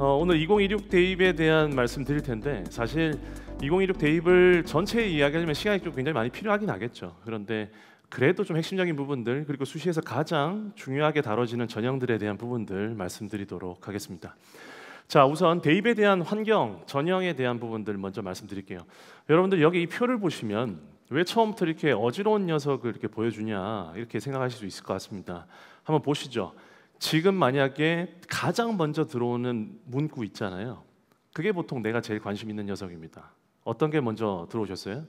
오늘 2016 대입에 대한 말씀 드릴 텐데, 사실 2016 대입을 전체 이야기하려면 시간이 좀 굉장히 많이 필요하긴 하겠죠. 그런데 그래도 좀 핵심적인 부분들, 그리고 수시에서 가장 중요하게 다뤄지는 전형들에 대한 부분들 말씀드리도록 하겠습니다. 자, 우선 대입에 대한 환경, 전형에 대한 부분들 먼저 말씀드릴게요. 여러분들 여기 이 표를 보시면 왜 처음부터 이렇게 어지러운 녀석을 이렇게 보여주냐 이렇게 생각하실 수 있을 것 같습니다. 한번 보시죠. 지금 만약에 가장 먼저 들어오는 문구 있잖아요. 그게 보통 내가 제일 관심 있는 녀석입니다. 어떤 게 먼저 들어오셨어요?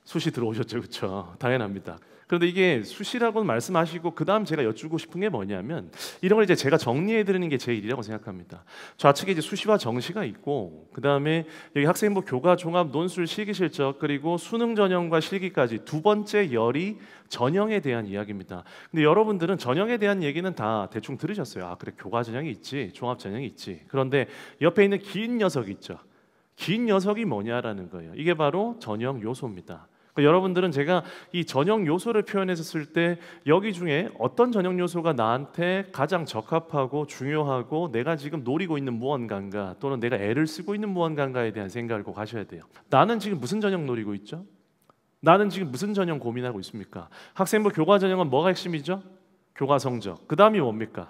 수시 들어오셨죠, 그렇죠? 당연합니다. 그런데 이게 수시라고 말씀하시고 그 다음 제가 여쭈고 싶은 게 뭐냐면, 이런 걸 이제 제가 정리해 드리는 게 제 일이라고 생각합니다. 좌측에 이제 수시와 정시가 있고, 그 다음에 여기 학생부 교과 종합 논술 실기 실적, 그리고 수능 전형과 실기까지 두 번째 열이 전형에 대한 이야기입니다. 근데 여러분들은 전형에 대한 얘기는 다 대충 들으셨어요. 아, 그래, 교과 전형이 있지, 종합 전형이 있지. 그런데 옆에 있는 긴 녀석이 있죠. 긴 녀석이 뭐냐라는 거예요. 이게 바로 전형 요소입니다. 그러니까 여러분들은 제가 이 전형 요소를 표현했을 때 여기 중에 어떤 전형 요소가 나한테 가장 적합하고 중요하고 내가 지금 노리고 있는 무언가인가, 또는 내가 애를 쓰고 있는 무언가인가에 대한 생각을 꼭 하셔야 돼요. 나는 지금 무슨 전형 노리고 있죠? 나는 지금 무슨 전형 고민하고 있습니까? 학생부 교과 전형은 뭐가 핵심이죠? 교과 성적. 그 다음이 뭡니까?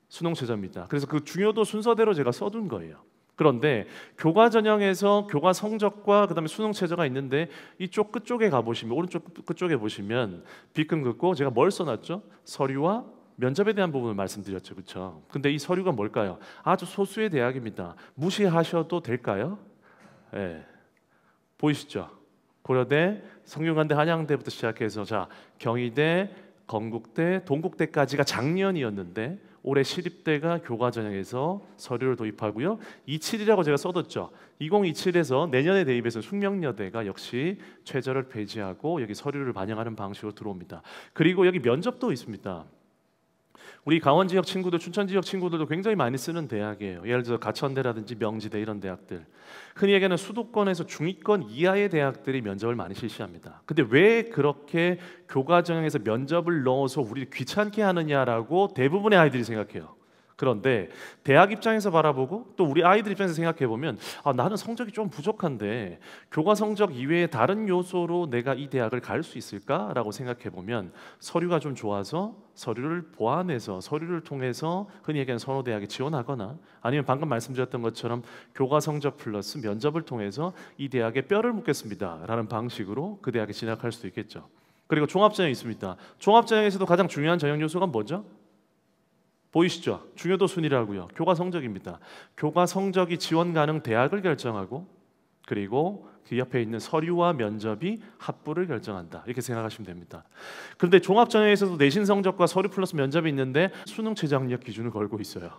수능 최저입니다. 그래서 그 중요도 순서대로 제가 써둔 거예요. 그런데 교과 전형에서 교과 성적과 그다음에 수능 최저가 있는데, 이쪽 끝쪽에 가보시면, 오른쪽 끝쪽에 보시면 빗금 긋고 제가 뭘 써놨죠? 서류와 면접에 대한 부분을 말씀드렸죠, 그렇죠? 근데 이 서류가 뭘까요? 아주 소수의 대학입니다. 무시하셔도 될까요? 네. 보이시죠? 고려대, 성균관대, 한양대부터 시작해서 자 경희대, 건국대, 동국대까지가 작년이었는데, 올해 시립대가 교과 전형에서 서류를 도입하고요. 27이라고 제가 써뒀죠. 2027에서 내년에 대입해서 숙명여대가 역시 최저를 폐지하고 여기 서류를 반영하는 방식으로 들어옵니다. 그리고 여기 면접도 있습니다. 우리 강원 지역 친구들, 춘천 지역 친구들도 굉장히 많이 쓰는 대학이에요. 예를 들어 가천대라든지 명지대 이런 대학들. 흔히 얘기하는 수도권에서 중위권 이하의 대학들이 면접을 많이 실시합니다. 근데 왜 그렇게 교과 전형에서 면접을 넣어서 우리를 귀찮게 하느냐라고 대부분의 아이들이 생각해요. 그런데 대학 입장에서 바라보고 또 우리 아이들 입장에서 생각해 보면, 아, 나는 성적이 좀 부족한데 교과 성적 이외에 다른 요소로 내가 이 대학을 갈 수 있을까라고 생각해 보면, 서류가 좀 좋아서 서류를 보완해서 서류를 통해서 흔히 얘기하는 선호대학에 지원하거나, 아니면 방금 말씀드렸던 것처럼 교과 성적 플러스 면접을 통해서 이 대학에 뼈를 묻겠습니다라는 방식으로 그 대학에 진학할 수도 있겠죠. 그리고 종합전형이 있습니다. 종합전형에서도 가장 중요한 전형 요소가 뭐죠? 보이시죠? 중요도 순위라고요. 교과 성적입니다. 교과 성적이 지원 가능 대학을 결정하고, 그리고 그 옆에 있는 서류와 면접이 합부를 결정한다. 이렇게 생각하시면 됩니다. 그런데 종합전형에서도 내신 성적과 서류 플러스 면접이 있는데 수능 최저학력 기준을 걸고 있어요.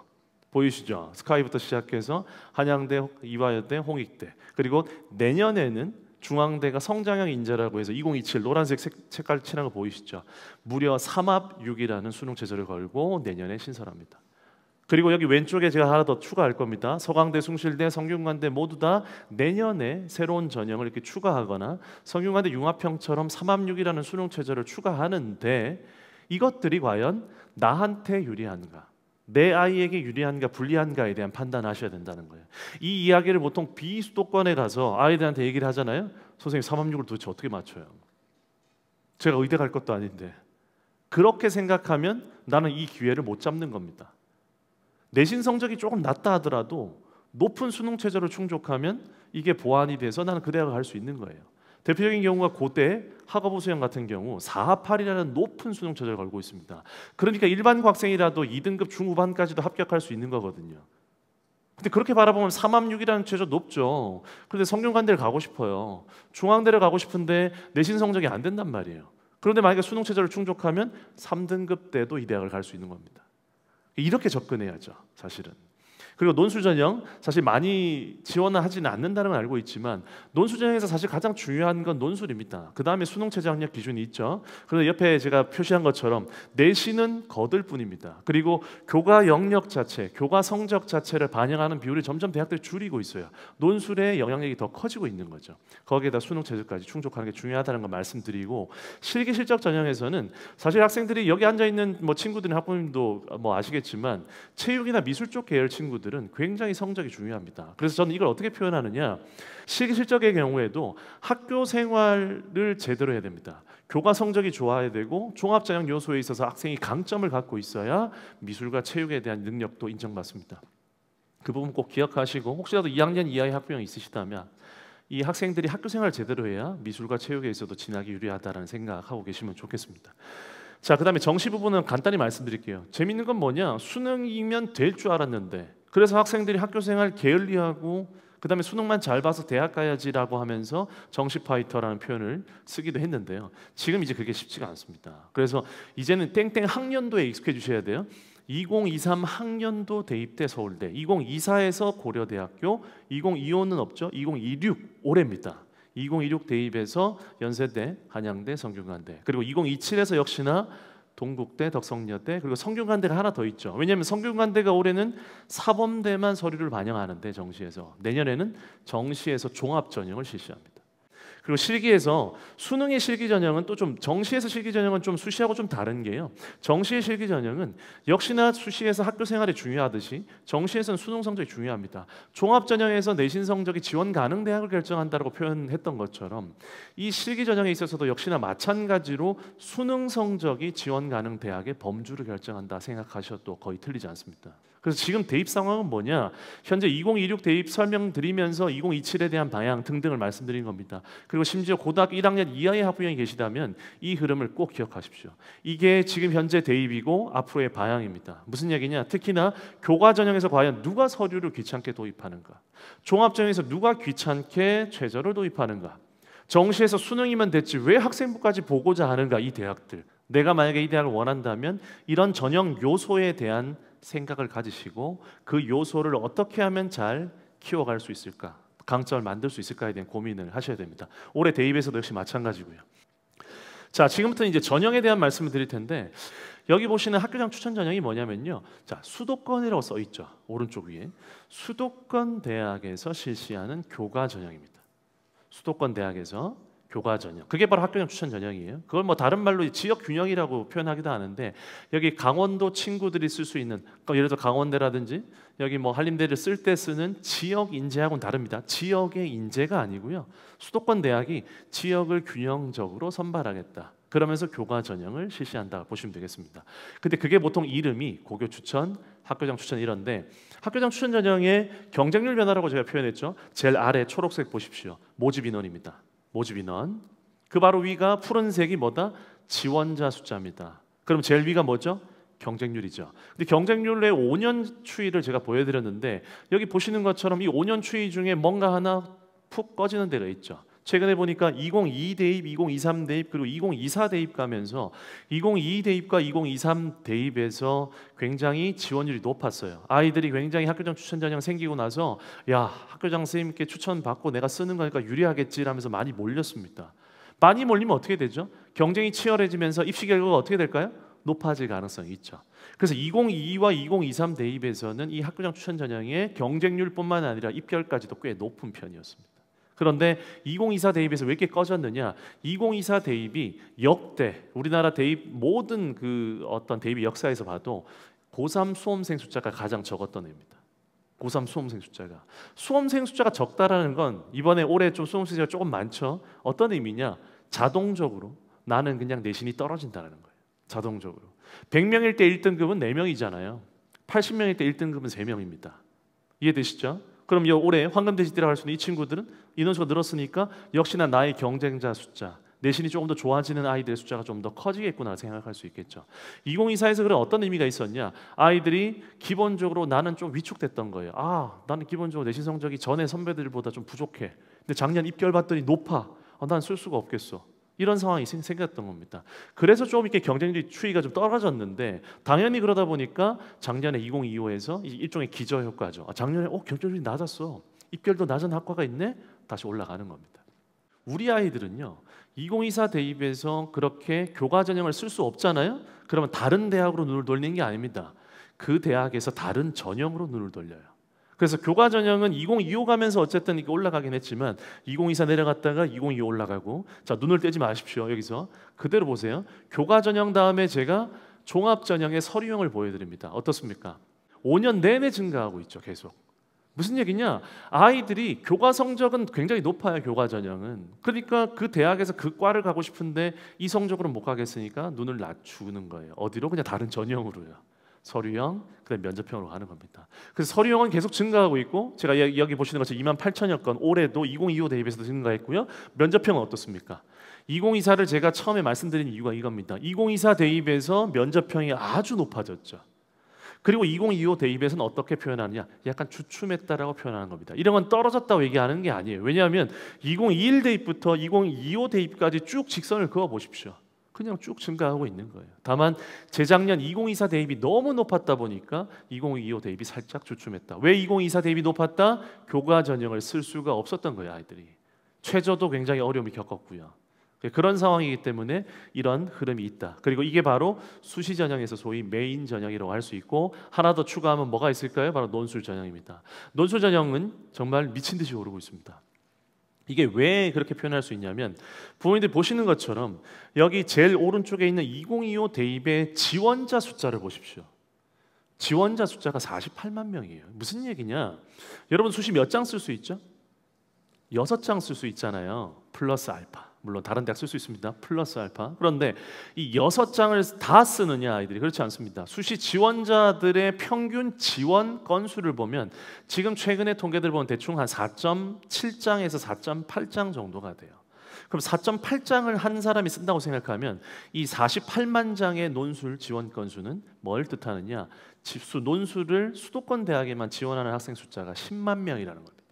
보이시죠? 스카이부터 시작해서 한양대, 이화여대, 홍익대, 그리고 내년에는 중앙대가 성장형 인재라고 해서 2027 노란색 색깔 칠한 거 보이시죠? 무려 3합6이라는 수능 최저를 걸고 내년에 신설합니다. 그리고 여기 왼쪽에 제가 하나 더 추가할 겁니다. 서강대, 숭실대, 성균관대 모두 다 내년에 새로운 전형을 이렇게 추가하거나 성균관대 융합형처럼 3합6이라는 수능 최저를 추가하는데, 이것들이 과연 나한테 유리한가? 내 아이에게 유리한가 불리한가에 대한 판단하셔야 된다는 거예요. 이 이야기를 보통 비수도권에 가서 아이들한테 얘기를 하잖아요. 선생님 3합6을 도대체 어떻게 맞춰요? 제가 의대 갈 것도 아닌데. 그렇게 생각하면 나는 이 기회를 못 잡는 겁니다. 내신 성적이 조금 낮다 하더라도 높은 수능 최저를 충족하면 이게 보완이 돼서 나는 그 대학을 갈 수 있는 거예요. 대표적인 경우가 고대 학업부 수형 같은 경우 4합8이라는 높은 수능 최저를 걸고 있습니다. 그러니까 일반 학생이라도 2등급 중후반까지도 합격할 수 있는 거거든요. 근데 그렇게 바라보면 3합6이라는 최저 높죠. 그런데 성균관대를 가고 싶어요. 중앙대를 가고 싶은데 내신 성적이 안 된단 말이에요. 그런데 만약에 수능 최저를 충족하면 3등급 때도 이 대학을 갈 수 있는 겁니다. 이렇게 접근해야죠, 사실은. 그리고 논술 전형, 사실 많이 지원을 하지는 않는다는 걸 알고 있지만 논술 전형에서 사실 가장 중요한 건 논술입니다. 그 다음에 수능 최저학력 기준이 있죠. 그런데 옆에 제가 표시한 것처럼 내신은 거들 뿐입니다. 그리고 교과 영역 자체, 교과 성적 자체를 반영하는 비율이 점점 대학들이 줄이고 있어요. 논술의 영향력이 더 커지고 있는 거죠. 거기에다 수능 최저까지 충족하는 게 중요하다는 걸 말씀드리고, 실기 실적 전형에서는 사실 학생들이 여기 앉아 있는 친구들이 학부모님도 아시겠지만 체육이나 미술 쪽 계열 친구들 친구들은 굉장히 성적이 중요합니다. 그래서 저는 이걸 어떻게 표현하느냐, 실기 실적의 경우에도 학교 생활을 제대로 해야 됩니다. 교과 성적이 좋아야 되고 종합전형 요소에 있어서 학생이 강점을 갖고 있어야 미술과 체육에 대한 능력도 인정받습니다. 그 부분 꼭 기억하시고, 혹시라도 2학년 이하의 학부형이 있으시다면 이 학생들이 학교 생활을 제대로 해야 미술과 체육에 있어도 진학이 유리하다라는 생각하고 계시면 좋겠습니다. 자, 그 다음에 정시 부분은 간단히 말씀드릴게요. 재밌는 건 뭐냐, 수능이면 될 줄 알았는데, 그래서 학생들이 학교 생활 게을리하고 그 다음에 수능만 잘 봐서 대학 가야지라고 하면서 정시 파이터라는 표현을 쓰기도 했는데요. 지금 이제 그게 쉽지가 않습니다. 그래서 이제는 땡땡 학년도에 익숙해지셔야 돼요. 2023 학년도 대입대 서울대, 2024에서 고려대학교, 2025는 없죠. 2026 올해입니다. 2026 대입에서 연세대, 한양대, 성균관대, 그리고 2027에서 역시나 동국대, 덕성여대, 그리고 성균관대가 하나 더 있죠. 왜냐하면 성균관대가 올해는 사범대만 서류를 반영하는데 정시에서, 내년에는 정시에서 종합전형을 실시합니다. 그리고 실기에서 수능의 실기 전형은 또 좀, 정시에서 실기 전형은 좀 수시하고 좀 다른 게요. 정시의 실기 전형은 역시나 수시에서 학교 생활이 중요하듯이 정시에서는 수능 성적이 중요합니다. 종합 전형에서 내신 성적이 지원 가능 대학을 결정한다고 표현했던 것처럼 이 실기 전형에 있어서도 역시나 마찬가지로 수능 성적이 지원 가능 대학의 범주를 결정한다 생각하셔도 거의 틀리지 않습니다. 그래서 지금 대입 상황은 뭐냐, 현재 2026 대입 설명드리면서 2027에 대한 방향 등등을 말씀드린 겁니다. 그리고 심지어 고등학교 1학년 이하의 학부형이 계시다면 이 흐름을 꼭 기억하십시오. 이게 지금 현재 대입이고 앞으로의 방향입니다. 무슨 얘기냐, 특히나 교과 전형에서 과연 누가 서류를 귀찮게 도입하는가, 종합 전형에서 누가 귀찮게 최저를 도입하는가, 정시에서 수능이면 됐지 왜 학생부까지 보고자 하는가, 이 대학들, 내가 만약에 이 대학을 원한다면 이런 전형 요소에 대한 생각을 가지시고 그 요소를 어떻게 하면 잘 키워갈 수 있을까, 강점을 만들 수 있을까에 대한 고민을 하셔야 됩니다. 올해 대입에서도 역시 마찬가지고요. 자, 지금부터 이제 전형에 대한 말씀을 드릴 텐데, 여기 보시는 학교장 추천 전형이 뭐냐면요, 자, 수도권이라고 써 있죠. 오른쪽 위에 수도권 대학에서 실시하는 교과 전형입니다. 수도권 대학에서 교과 전형, 그게 바로 학교장 추천 전형이에요. 그걸 뭐 다른 말로 지역 균형이라고 표현하기도 하는데, 여기 강원도 친구들이 쓸 수 있는, 예를 들어 강원대라든지 여기 뭐 한림대를 쓸 때 쓰는 지역 인재하고는 다릅니다. 지역의 인재가 아니고요, 수도권 대학이 지역을 균형적으로 선발하겠다, 그러면서 교과 전형을 실시한다 보시면 되겠습니다. 근데 그게 보통 이름이 고교 추천, 학교장 추천 이런데, 학교장 추천 전형의 경쟁률 변화라고 제가 표현했죠. 제일 아래 초록색 보십시오. 모집 인원입니다. 모집 인원. 그 바로 위가 푸른색이 뭐다? 지원자 숫자입니다. 그럼 제일 위가 뭐죠? 경쟁률이죠. 근데 경쟁률의 5년 추이를 제가 보여드렸는데, 여기 보시는 것처럼 이 5년 추이 중에 뭔가 하나 푹 꺼지는 데가 있죠. 최근에 보니까 2022 대입, 2023 대입, 그리고 2024 대입 가면서 2022 대입과 2023 대입에서 굉장히 지원율이 높았어요. 아이들이 굉장히 학교장 추천 전형 생기고 나서 야, 학교장 선생님께 추천받고 내가 쓰는 거니까 유리하겠지라면서 많이 몰렸습니다. 많이 몰리면 어떻게 되죠? 경쟁이 치열해지면서 입시 결과가 어떻게 될까요? 높아질 가능성이 있죠. 그래서 2022와 2023 대입에서는 이 학교장 추천 전형의 경쟁률뿐만 아니라 입결까지도 꽤 높은 편이었습니다. 그런데 2024 대입에서 왜 이렇게 꺼졌느냐? 2024 대입이 역대 우리나라 대입 모든 그 어떤 대입 역사에서 봐도 고3 수험생 숫자가 가장 적었던 해입니다. 고3 수험생 숫자가 적다라는 건, 이번에 올해 좀 수험생 숫자가 조금 많죠. 어떤 의미냐? 자동적으로 나는 그냥 내신이 떨어진다는 거예요. 자동적으로. 100명일 때 1등급은 4명이잖아요. 80명일 때 1등급은 3명입니다. 이해되시죠? 그럼 올해 황금돼지 뛰라고 할 수 있는 이 친구들은 인원수가 늘었으니까 역시나 나의 경쟁자 숫자, 내신이 조금 더 좋아지는 아이들의 숫자가 좀 더 커지겠구나 생각할 수 있겠죠. 2024에서 그런 어떤 의미가 있었냐? 아이들이 기본적으로 나는 좀 위축됐던 거예요. 아, 나는 기본적으로 내신 성적이 전에 선배들보다 좀 부족해. 근데 작년 입결 봤더니 높아. 난 쓸 수가 없겠어. 이런 상황이 생겼던 겁니다. 그래서 좀 이렇게 경쟁률 추이가 좀 떨어졌는데, 당연히 그러다 보니까 작년에 2025에서 일종의 기저효과죠. 작년에 경쟁률이 낮았어, 입결도 낮은 학과가 있네, 다시 올라가는 겁니다. 우리 아이들은요, 2024 대입에서 그렇게 교과 전형을 쓸 수 없잖아요. 그러면 다른 대학으로 눈을 돌리는 게 아닙니다. 그 대학에서 다른 전형으로 눈을 돌려요. 그래서 교과 전형은 2025 가면서 어쨌든 이게 올라가긴 했지만 2024 내려갔다가 2025 올라가고, 자, 눈을 떼지 마십시오. 여기서 그대로 보세요. 교과 전형 다음에 제가 종합 전형의 서류형을 보여드립니다. 어떻습니까? 5년 내내 증가하고 있죠. 계속. 무슨 얘기냐? 아이들이 교과 성적은 굉장히 높아요. 교과 전형은. 그러니까 그 대학에서 그 과를 가고 싶은데 이 성적으로 못 가겠으니까 눈을 낮추는 거예요. 어디로? 그냥 다른 전형으로요. 서류형, 그다음 면접형으로 가는 겁니다. 그래서 서류형은 계속 증가하고 있고, 제가 여기 보시는 것처럼 28,000여 건 올해도 2025 대입에서도 증가했고요. 면접형은 어떻습니까? 2024를 제가 처음에 말씀드린 이유가 이겁니다. 2024 대입에서 면접형이 아주 높아졌죠. 그리고 2025 대입에서는 어떻게 표현하느냐? 약간 주춤했다라고 표현하는 겁니다. 이런 건 떨어졌다고 얘기하는 게 아니에요. 왜냐하면 2021 대입부터 2025 대입까지 쭉 직선을 그어 보십시오. 그냥 쭉 증가하고 있는 거예요. 다만 재작년 2024 대입이 너무 높았다 보니까 2025 대입이 살짝 주춤했다. 왜 2024 대입이 높았다? 교과 전형을 쓸 수가 없었던 거예요. 아이들이. 최저도 굉장히 어려움이 겪었고요. 그런 상황이기 때문에 이런 흐름이 있다. 그리고 이게 바로 수시 전형에서 소위 메인 전형이라고 할 수 있고, 하나 더 추가하면 뭐가 있을까요? 바로 논술 전형입니다. 논술 전형은 정말 미친 듯이 오르고 있습니다. 이게 왜 그렇게 표현할 수 있냐면, 부모님들 보시는 것처럼 여기 제일 오른쪽에 있는 2025 대입의 지원자 숫자를 보십시오. 지원자 숫자가 48만 명이에요. 무슨 얘기냐? 여러분 수시 몇 장 쓸 수 있죠? 6장 쓸 수 있잖아요. 플러스 알파. 물론 다른 대학 쓸 수 있습니다. 플러스 알파. 그런데 이 6장을 다 쓰느냐 아이들이? 그렇지 않습니다. 수시 지원자들의 평균 지원 건수를 보면 지금 최근에 통계들 보면 대충 한 4.7장에서 4.8장 정도가 돼요. 그럼 4.8장을 한 사람이 쓴다고 생각하면 이 48만 장의 논술 지원 건수는 뭘 뜻하느냐? 논술을 수도권 대학에만 지원하는 학생 숫자가 10만 명이라는 겁니다.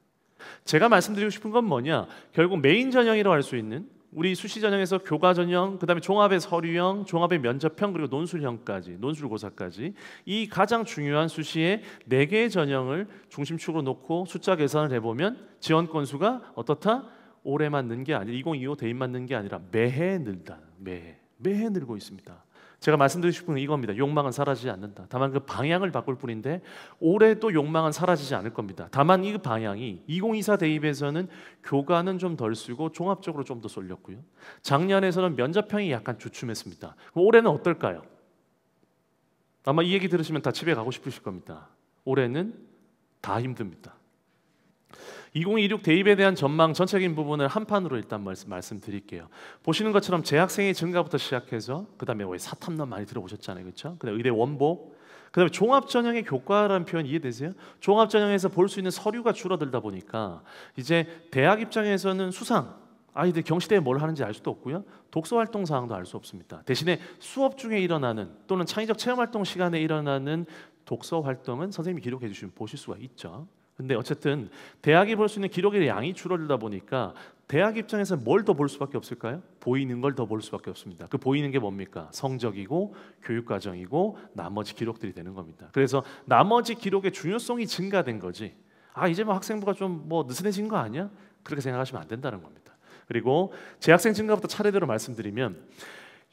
제가 말씀드리고 싶은 건 뭐냐? 결국 메인 전형이라고 할 수 있는 우리 수시 전형에서 교과 전형, 그다음에 종합의 서류형, 종합의 면접형, 그리고 논술형까지, 논술고사까지 이 가장 중요한 수시의 4개의 전형을 중심축으로 놓고 숫자 계산을 해보면 지원 건수가 어떻다? 올해만 는 게 아니라 2025 대입만 는 게 아니라 매해 늘다. 매해 늘고 있습니다. 제가 말씀드리고 싶은 건 이겁니다. 욕망은 사라지지 않는다. 다만 그 방향을 바꿀 뿐인데 올해도 욕망은 사라지지 않을 겁니다. 다만 이 방향이 2024 대입에서는 교과는 좀 덜 쓰고 종합적으로 좀 더 쏠렸고요. 작년에서는 면접형이 약간 주춤했습니다. 그럼 올해는 어떨까요? 아마 이 얘기 들으시면 다 집에 가고 싶으실 겁니다. 올해는 다 힘듭니다. 2026 대입에 대한 전망 전체적인 부분을 한 판으로 일단 말씀드릴게요. 보시는 것처럼 재학생의 증가부터 시작해서 그다음에 왜 사탐론 많이 들어보셨잖아요, 그렇죠? 그다음에 의대 원복, 그다음에 종합 전형의 교과라는 표현 이해되세요? 종합 전형에서 볼 수 있는 서류가 줄어들다 보니까 이제 대학 입장에서는 수상 아이들 경시대에 뭘 하는지 알 수도 없고요. 독서 활동 사항도 알 수 없습니다. 대신에 수업 중에 일어나는 또는 창의적 체험 활동 시간에 일어나는 독서 활동은 선생님이 기록해 주시면 보실 수가 있죠. 근데 어쨌든 대학이 볼 수 있는 기록의 양이 줄어들다 보니까 대학 입장에서 뭘 더 볼 수밖에 없을까요? 보이는 걸 더 볼 수밖에 없습니다. 그 보이는 게 뭡니까? 성적이고 교육 과정이고 나머지 기록들이 되는 겁니다. 그래서 나머지 기록의 중요성이 증가된 거지. 아 이제 뭐 학생부가 좀 뭐 느슨해진 거 아니야? 그렇게 생각하시면 안 된다는 겁니다. 그리고 재학생 증가부터 차례대로 말씀드리면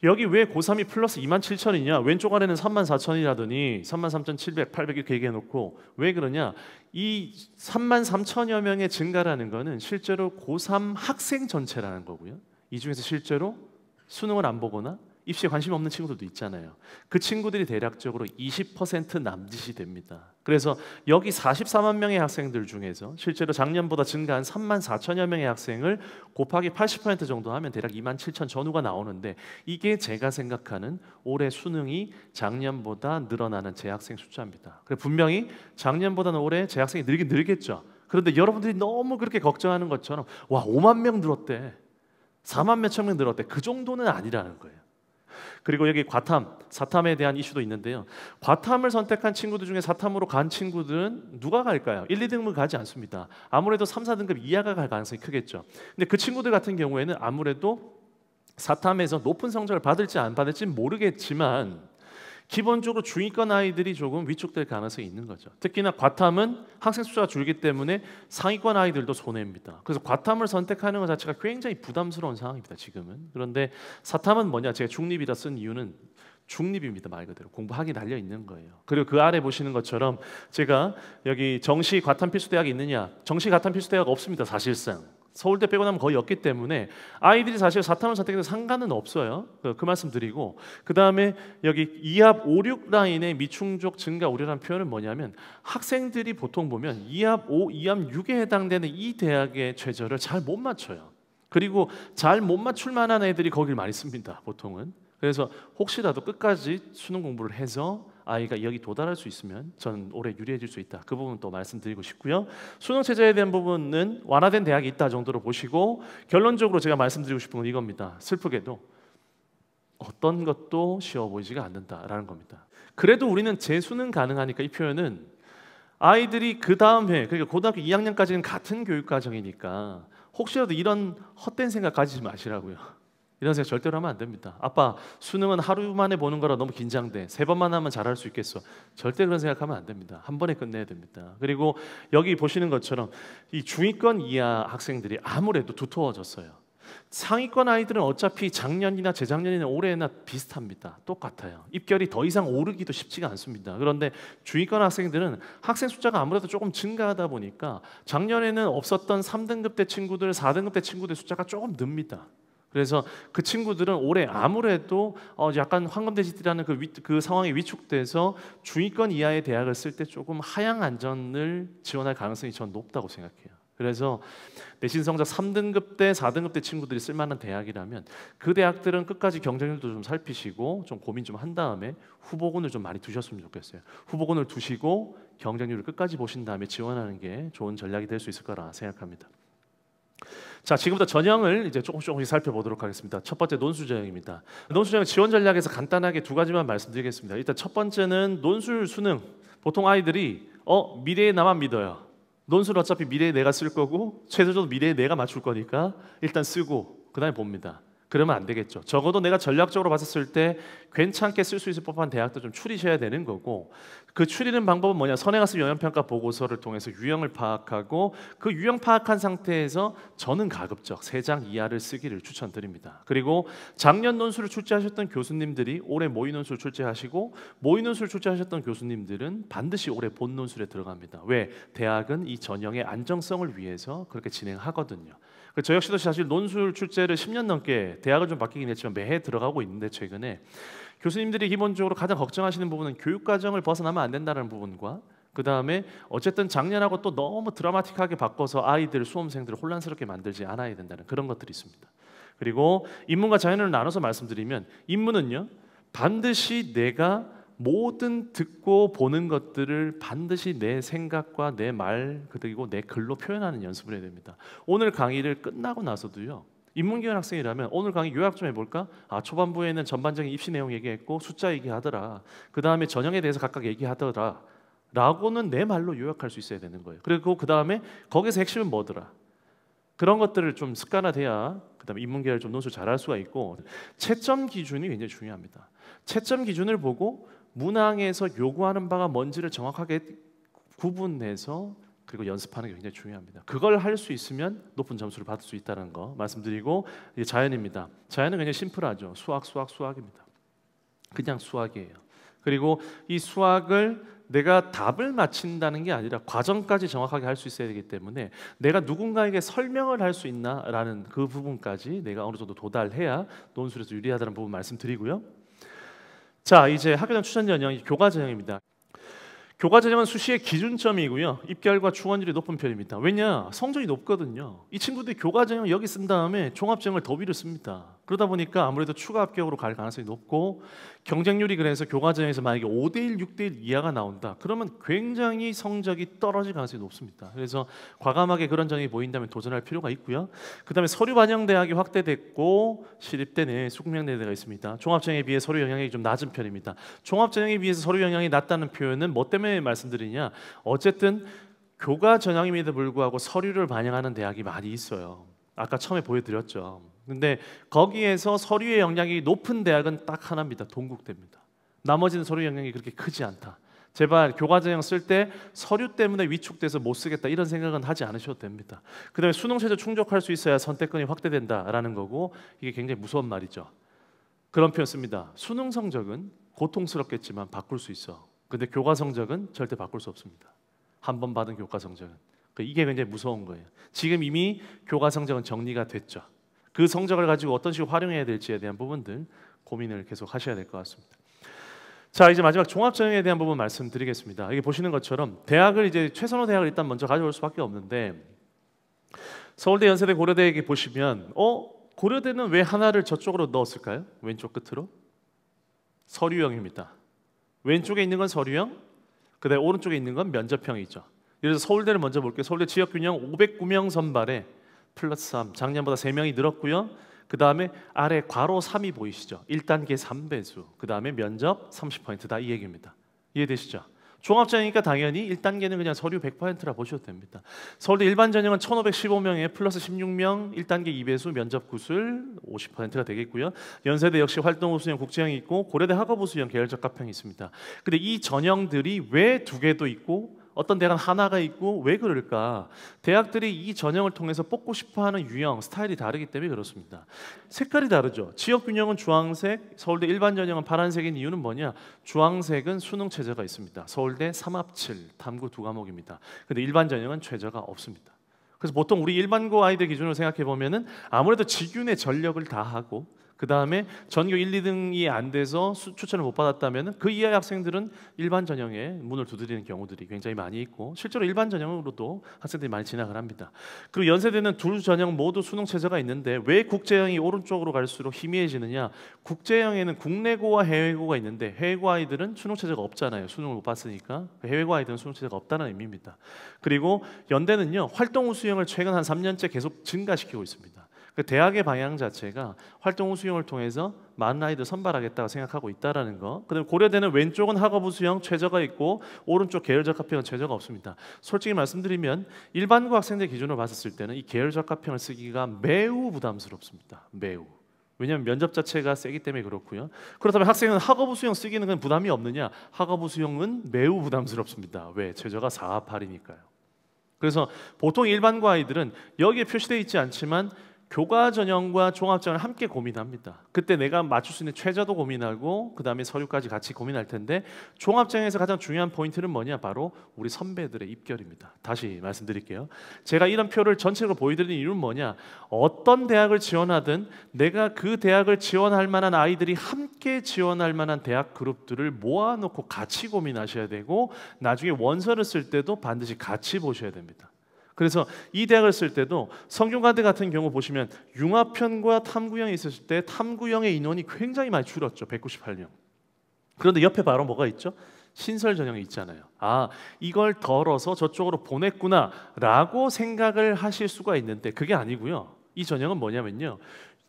여기 왜 고3이 플러스 27,000이냐? 왼쪽 아래는 34,000이라더니 33,700, 800 이렇게 얘기해놓고 왜 그러냐? 이 33,000여 명의 증가라는 거는 실제로 고3 학생 전체라는 거고요. 이 중에서 실제로 수능을 안 보거나 입시에 관심 없는 친구들도 있잖아요. 그 친구들이 대략적으로 20% 남짓이 됩니다. 그래서 여기 44만 명의 학생들 중에서 실제로 작년보다 증가한 34,000여 명의 학생을 곱하기 80% 정도 하면 대략 27,000 전후가 나오는데 이게 제가 생각하는 올해 수능이 작년보다 늘어나는 재학생 숫자입니다. 그래서 분명히 작년보다는 올해 재학생이 늘긴 늘겠죠. 그런데 여러분들이 너무 그렇게 걱정하는 것처럼 와 5만 명 늘었대, 4만 몇천 명 늘었대, 그 정도는 아니라는 거예요. 그리고 여기 과탐, 사탐에 대한 이슈도 있는데요. 과탐을 선택한 친구들 중에 사탐으로 간 친구들은 누가 갈까요? 1, 2등급 가지 않습니다. 아무래도 3, 4등급 이하가 갈 가능성이 크겠죠. 근데 그 친구들 같은 경우에는 아무래도 사탐에서 높은 성적을 받을지 안 받을지 모르겠지만 기본적으로 중위권 아이들이 조금 위축될 가능성이 있는 거죠. 특히나 과탐은 학생 숫자가 줄기 때문에 상위권 아이들도 손해입니다. 그래서 과탐을 선택하는 것 자체가 굉장히 부담스러운 상황입니다. 지금은. 그런데 사탐은 뭐냐? 제가 중립이라 쓴 이유는 중립입니다. 말 그대로 공부하기 달려 있는 거예요. 그리고 그 아래 보시는 것처럼 제가 여기 정시 과탐 필수 대학이 있느냐? 정시 과탐 필수 대학 없습니다. 사실상. 서울대 빼고 나면 거의 없기 때문에 아이들이 사실 4탐을 선택해도 상관은 없어요. 그 말씀 드리고, 그 다음에 여기 2합 5, 6 라인의 미충족 증가 우려라는 표현은 뭐냐면 학생들이 보통 보면 2합 5, 2합 6에 해당되는 이 대학의 최저를 잘 못 맞춰요. 그리고 잘 못 맞출 만한 애들이 거길 많이 씁니다, 보통은. 그래서 혹시라도 끝까지 수능 공부를 해서 아이가 여기 도달할 수 있으면 저는 올해 유리해질 수 있다. 그 부분 또 말씀드리고 싶고요. 수능 체제에 대한 부분은 완화된 대학이 있다 정도로 보시고, 결론적으로 제가 말씀드리고 싶은 건 이겁니다. 슬프게도 어떤 것도 쉬워 보이지가 않는다라는 겁니다. 그래도 우리는 재수능 가능하니까, 이 표현은 아이들이 그 다음 해, 그러니까 고등학교 2학년까지는 같은 교육 과정이니까 혹시라도 이런 헛된 생각 가지지 마시라고요. 이런 생각 절대로 하면 안 됩니다. 아빠, 수능은 하루 만에 보는 거라 너무 긴장돼. 3번만 하면 잘할 수 있겠어. 절대 그런 생각하면 안 됩니다. 한 번에 끝내야 됩니다. 그리고 여기 보시는 것처럼 이 중위권 이하 학생들이 아무래도 두터워졌어요. 상위권 아이들은 어차피 작년이나 재작년이나 올해나 비슷합니다. 똑같아요. 입결이 더 이상 오르기도 쉽지가 않습니다. 그런데 중위권 학생들은 학생 숫자가 아무래도 조금 증가하다 보니까 작년에는 없었던 3등급 대 친구들, 4등급 대 친구들 숫자가 조금 늡니다. 그래서 그 친구들은 올해 아무래도 약간 황금돼지띠라는 그 상황에 위축돼서 중위권 이하의 대학을 쓸 때 조금 하향 안전을 지원할 가능성이 전 높다고 생각해요. 그래서 내신 성적 3등급 대 4등급 대 친구들이 쓸만한 대학이라면 그 대학들은 끝까지 경쟁률도 좀 살피시고 좀 고민 좀 한 다음에 후보군을 좀 많이 두셨으면 좋겠어요. 후보군을 두시고 경쟁률을 끝까지 보신 다음에 지원하는 게 좋은 전략이 될 수 있을 거라 생각합니다. 자, 지금부터 전형을 이제 조금씩 살펴보도록 하겠습니다. 첫 번째 논술 전형입니다. 논술 전형 지원 전략에서 간단하게 2가지만 말씀드리겠습니다. 일단 첫 번째는 논술 수능. 보통 아이들이 미래에 나만 믿어요. 논술 어차피 미래에 내가 쓸 거고 최소적으로 미래에 내가 맞출 거니까 일단 쓰고 그 다음에 봅니다. 그러면 안 되겠죠. 적어도 내가 전략적으로 봤을 때 괜찮게 쓸 수 있을 법한 대학도 좀 추리셔야 되는 거고, 그 추리는 방법은 뭐냐? 선행학습 영역평가 보고서를 통해서 유형을 파악하고 그 유형 파악한 상태에서 저는 가급적 3장 이하를 쓰기를 추천드립니다. 그리고 작년 논술을 출제하셨던 교수님들이 올해 모의 논술 출제하시고, 모의 논술 출제하셨던 교수님들은 반드시 올해 본 논술에 들어갑니다. 왜? 대학은 이 전형의 안정성을 위해서 그렇게 진행하거든요. 저 역시도 사실 논술 출제를 10년 넘게, 대학은 좀 바뀌긴 했지만 매해 들어가고 있는데, 최근에 교수님들이 기본적으로 가장 걱정하시는 부분은 교육과정을 벗어나면 안 된다는 부분과, 그 다음에 어쨌든 작년하고 또 너무 드라마틱하게 바꿔서 아이들, 수험생들을 혼란스럽게 만들지 않아야 된다는 그런 것들이 있습니다. 그리고 인문과 자연을 나눠서 말씀드리면, 인문은요 반드시 내가 모든 듣고 보는 것들을 반드시 내 생각과 내 말 그리고 내 글로 표현하는 연습을 해야 됩니다. 오늘 강의를 끝나고 나서도요, 인문계열 학생이라면 오늘 강의 요약 좀 해볼까? 초반부에는 전반적인 입시 내용 얘기했고 숫자 얘기하더라. 그 다음에 전형에 대해서 각각 얘기하더라. 라고는 내 말로 요약할 수 있어야 되는 거예요. 그리고 그 다음에 거기서 핵심은 뭐더라. 그런 것들을 좀 습관화돼야 그 다음에 인문계열 좀 논술 잘할 수가 있고, 채점 기준이 굉장히 중요합니다. 채점 기준을 보고 문항에서 요구하는 바가 뭔지를 정확하게 구분해서 그리고 연습하는 게 굉장히 중요합니다. 그걸 할 수 있으면 높은 점수를 받을 수 있다는 거 말씀드리고, 이제 자연입니다. 자연은 굉장히 심플하죠. 수학입니다. 그냥 수학이에요. 그리고 이 수학을 내가 답을 맞힌다는 게 아니라 과정까지 정확하게 할 수 있어야 되기 때문에 내가 누군가에게 설명을 할 수 있나라는 그 부분까지 내가 어느 정도 도달해야 논술에서 유리하다는 부분 말씀드리고요. 자, 이제 학교장 추천 전형이 교과 전형입니다. 교과 전형은 수시의 기준점이고요. 입결과 충원율이 높은 편입니다. 왜냐? 성적이 높거든요. 이 친구들이 교과 전형 여기 쓴 다음에 종합 전형을 더 위로 씁니다. 그러다 보니까 아무래도 추가 합격으로 갈 가능성이 높고, 경쟁률이 그래서 교과 전형에서 만약에 5대1, 6대1 이하가 나온다. 그러면 굉장히 성적이 떨어질 가능성이 높습니다. 그래서 과감하게 그런 전형이 보인다면 도전할 필요가 있고요. 그 다음에 서류 반영 대학이 확대됐고 시립대 내 숙명여대가 있습니다. 종합 전형에 비해 서류 영향이 좀 낮은 편입니다. 종합 전형에 비해서 서류 영향이 낮다는 표현은 뭐 때문에 말씀드리냐? 어쨌든 교과 전형임에도 불구하고 서류를 반영하는 대학이 많이 있어요. 아까 처음에 보여드렸죠. 근데 거기에서 서류의 영향이 높은 대학은 딱 하나입니다. 동국대입니다. 나머지는 서류 영향이 그렇게 크지 않다. 제발 교과 전형 쓸 때 서류 때문에 위축돼서 못 쓰겠다 이런 생각은 하지 않으셔도 됩니다. 그 다음에 수능 최저 충족할 수 있어야 선택권이 확대된다라는 거고, 이게 굉장히 무서운 말이죠. 그런 표현 씁니다. 수능 성적은 고통스럽겠지만 바꿀 수 있어. 근데 교과 성적은 절대 바꿀 수 없습니다. 한 번 받은 교과 성적은. 이게 굉장히 무서운 거예요. 지금 이미 교과 성적은 정리가 됐죠. 그 성적을 가지고 어떤 식으로 활용해야 될지에 대한 부분들 고민을 계속 하셔야 될 것 같습니다. 자, 이제 마지막 종합전형에 대한 부분 말씀드리겠습니다. 여기 보시는 것처럼 대학을 이제 최선호 대학을 일단 먼저 가져올 수밖에 없는데, 서울대, 연세대, 고려대 보시면 고려대는 왜 하나를 저쪽으로 넣었을까요? 왼쪽 끝으로 서류형입니다. 왼쪽에 있는 건 서류형, 그다음에 오른쪽에 있는 건 면접형이죠. 그래서 서울대를 먼저 볼게요. 서울대 지역균형 509명 선발에 플러스 3, 작년보다 3명이 늘었고요. 그 다음에 아래 괄호 3이 보이시죠? 1단계 3배수, 그 다음에 면접 30%다, 이 얘기입니다. 이해되시죠? 종합전형이니까 당연히 1단계는 그냥 서류 100%라 보셔도 됩니다. 서울대 일반 전형은 1515명에 플러스 16명, 1단계 2배수, 면접 구술 50%가 되겠고요. 연세대 역시 활동 우수형 국제형이 있고, 고려대 학업 우수형 계열적 합형이 있습니다. 근데 이 전형들이 왜 두 개도 있고 어떤 대학은 하나가 있고 왜 그럴까? 대학들이 이 전형을 통해서 뽑고 싶어하는 유형, 스타일이 다르기 때문에 그렇습니다. 색깔이 다르죠. 지역균형은 주황색, 서울대 일반 전형은 파란색인 이유는 뭐냐? 주황색은 수능 최저가 있습니다. 서울대 3합7, 탐구 2과목입니다. 근데 일반 전형은 최저가 없습니다. 그래서 보통 우리 일반고 아이들 기준으로 생각해 보면은 아무래도 직윤의 전력을 다하고, 그 다음에 전교 1, 2등이 안 돼서 추천을 못 받았다면 그 이하의 학생들은 일반 전형에 문을 두드리는 경우들이 굉장히 많이 있고, 실제로 일반 전형으로도 학생들이 많이 진학을 합니다. 그리고 연세대는 둘 전형 모두 수능 최저가 있는데 왜 국제형이 오른쪽으로 갈수록 희미해지느냐? 국제형에는 국내고와 해외고가 있는데 해외고 아이들은 수능 최저가 없잖아요. 수능을 못 봤으니까. 해외고 아이들은 수능 최저가 없다는 의미입니다. 그리고 연대는요, 활동 우수형을 최근 한 3년째 계속 증가시키고 있습니다. 그 대학의 방향 자체가 활동 우수형을 통해서 많은 아이들 선발하겠다고 생각하고 있다라는 거. 그다음에 고려대는 왼쪽은 학업 우수형 최저가 있고 오른쪽 계열적 합형은 최저가 없습니다. 솔직히 말씀드리면 일반고 학생들 기준으로 봤을 때는 이 계열적 합형을 쓰기가 매우 부담스럽습니다. 매우. 왜냐하면 면접 자체가 세기 때문에 그렇고요. 그렇다면 학생은 학업 우수형 쓰기는 건 부담이 없느냐? 학업 우수형은 매우 부담스럽습니다. 왜? 최저가 4합 8이니까요. 그래서 보통 일반고 아이들은 여기에 표시되어 있지 않지만 교과 전형과 종합 전형을 함께 고민합니다. 그때 내가 맞출 수 있는 최저도 고민하고 그 다음에 서류까지 같이 고민할 텐데, 종합 전형에서 가장 중요한 포인트는 뭐냐? 바로 우리 선배들의 입결입니다. 다시 말씀드릴게요. 제가 이런 표를 전체로 보여드리는 이유는 뭐냐? 어떤 대학을 지원하든 내가 그 대학을 지원할 만한 아이들이 함께 지원할 만한 대학 그룹들을 모아놓고 같이 고민하셔야 되고, 나중에 원서를 쓸 때도 반드시 같이 보셔야 됩니다. 그래서 이 대학을 쓸 때도 성균관대 같은 경우 보시면 융합형과 탐구형이 있었을 때 탐구형의 인원이 굉장히 많이 줄었죠. 198명. 그런데 옆에 바로 뭐가 있죠? 신설 전형이 있잖아요. 아, 이걸 덜어서 저쪽으로 보냈구나 라고 생각을 하실 수가 있는데 그게 아니고요. 이 전형은 뭐냐면요,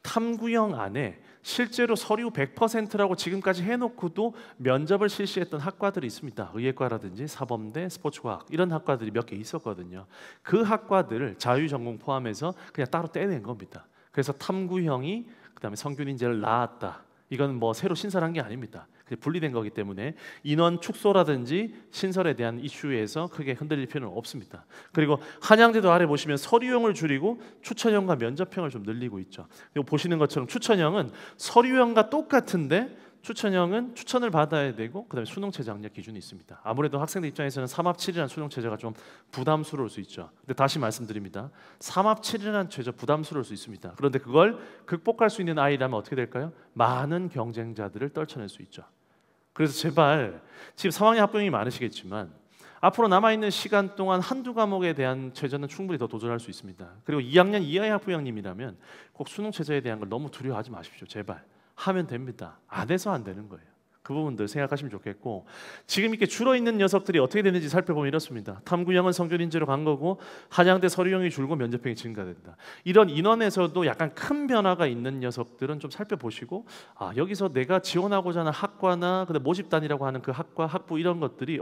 탐구형 안에 실제로 서류 100%라고 지금까지 해놓고도 면접을 실시했던 학과들이 있습니다. 의예과라든지 사범대, 스포츠과학 이런 학과들이 몇 개 있었거든요. 그 학과들을 자유전공 포함해서 그냥 따로 떼낸 겁니다. 그래서 탐구형이 그다음에 성균인재를 낳았다. 이건 뭐 새로 신설한 게 아닙니다. 분리된 거기 때문에 인원 축소라든지 신설에 대한 이슈에서 크게 흔들릴 필요는 없습니다. 그리고 한양대도 아래 보시면 서류형을 줄이고 추천형과 면접형을 좀 늘리고 있죠. 그리고 보시는 것처럼 추천형은 서류형과 똑같은데 추천형은 추천을 받아야 되고 그다음에 수능체 장력 기준이 있습니다. 아무래도 학생들 입장에서는 3합7이라는 수능체제가 좀 부담스러울 수 있죠. 근데 다시 말씀드립니다. 3합7이라는 최저 부담스러울 수 있습니다. 그런데 그걸 극복할 수 있는 아이라면 어떻게 될까요? 많은 경쟁자들을 떨쳐낼 수 있죠. 그래서 제발, 지금 3학년 학부형이 많으시겠지만 앞으로 남아있는 시간 동안 한두 과목에 대한 최저는 충분히 더 도전할 수 있습니다. 그리고 2학년 이하의 학부형님이라면 꼭 수능 최저에 대한 걸 너무 두려워하지 마십시오. 제발. 하면 됩니다. 안 해서 안 되는 거예요. 그 부분들 생각하시면 좋겠고, 지금 이렇게 줄어있는 녀석들이 어떻게 되는지 살펴보면 이렇습니다. 탐구형은 성균인재로 간 거고 한양대 서류형이 줄고 면접형이 증가된다. 이런 인원에서도 약간 큰 변화가 있는 녀석들은 좀 살펴보시고, 아, 여기서 내가 지원하고자 하는 학과나 모집단이라고 하는 그 학과, 학부 이런 것들이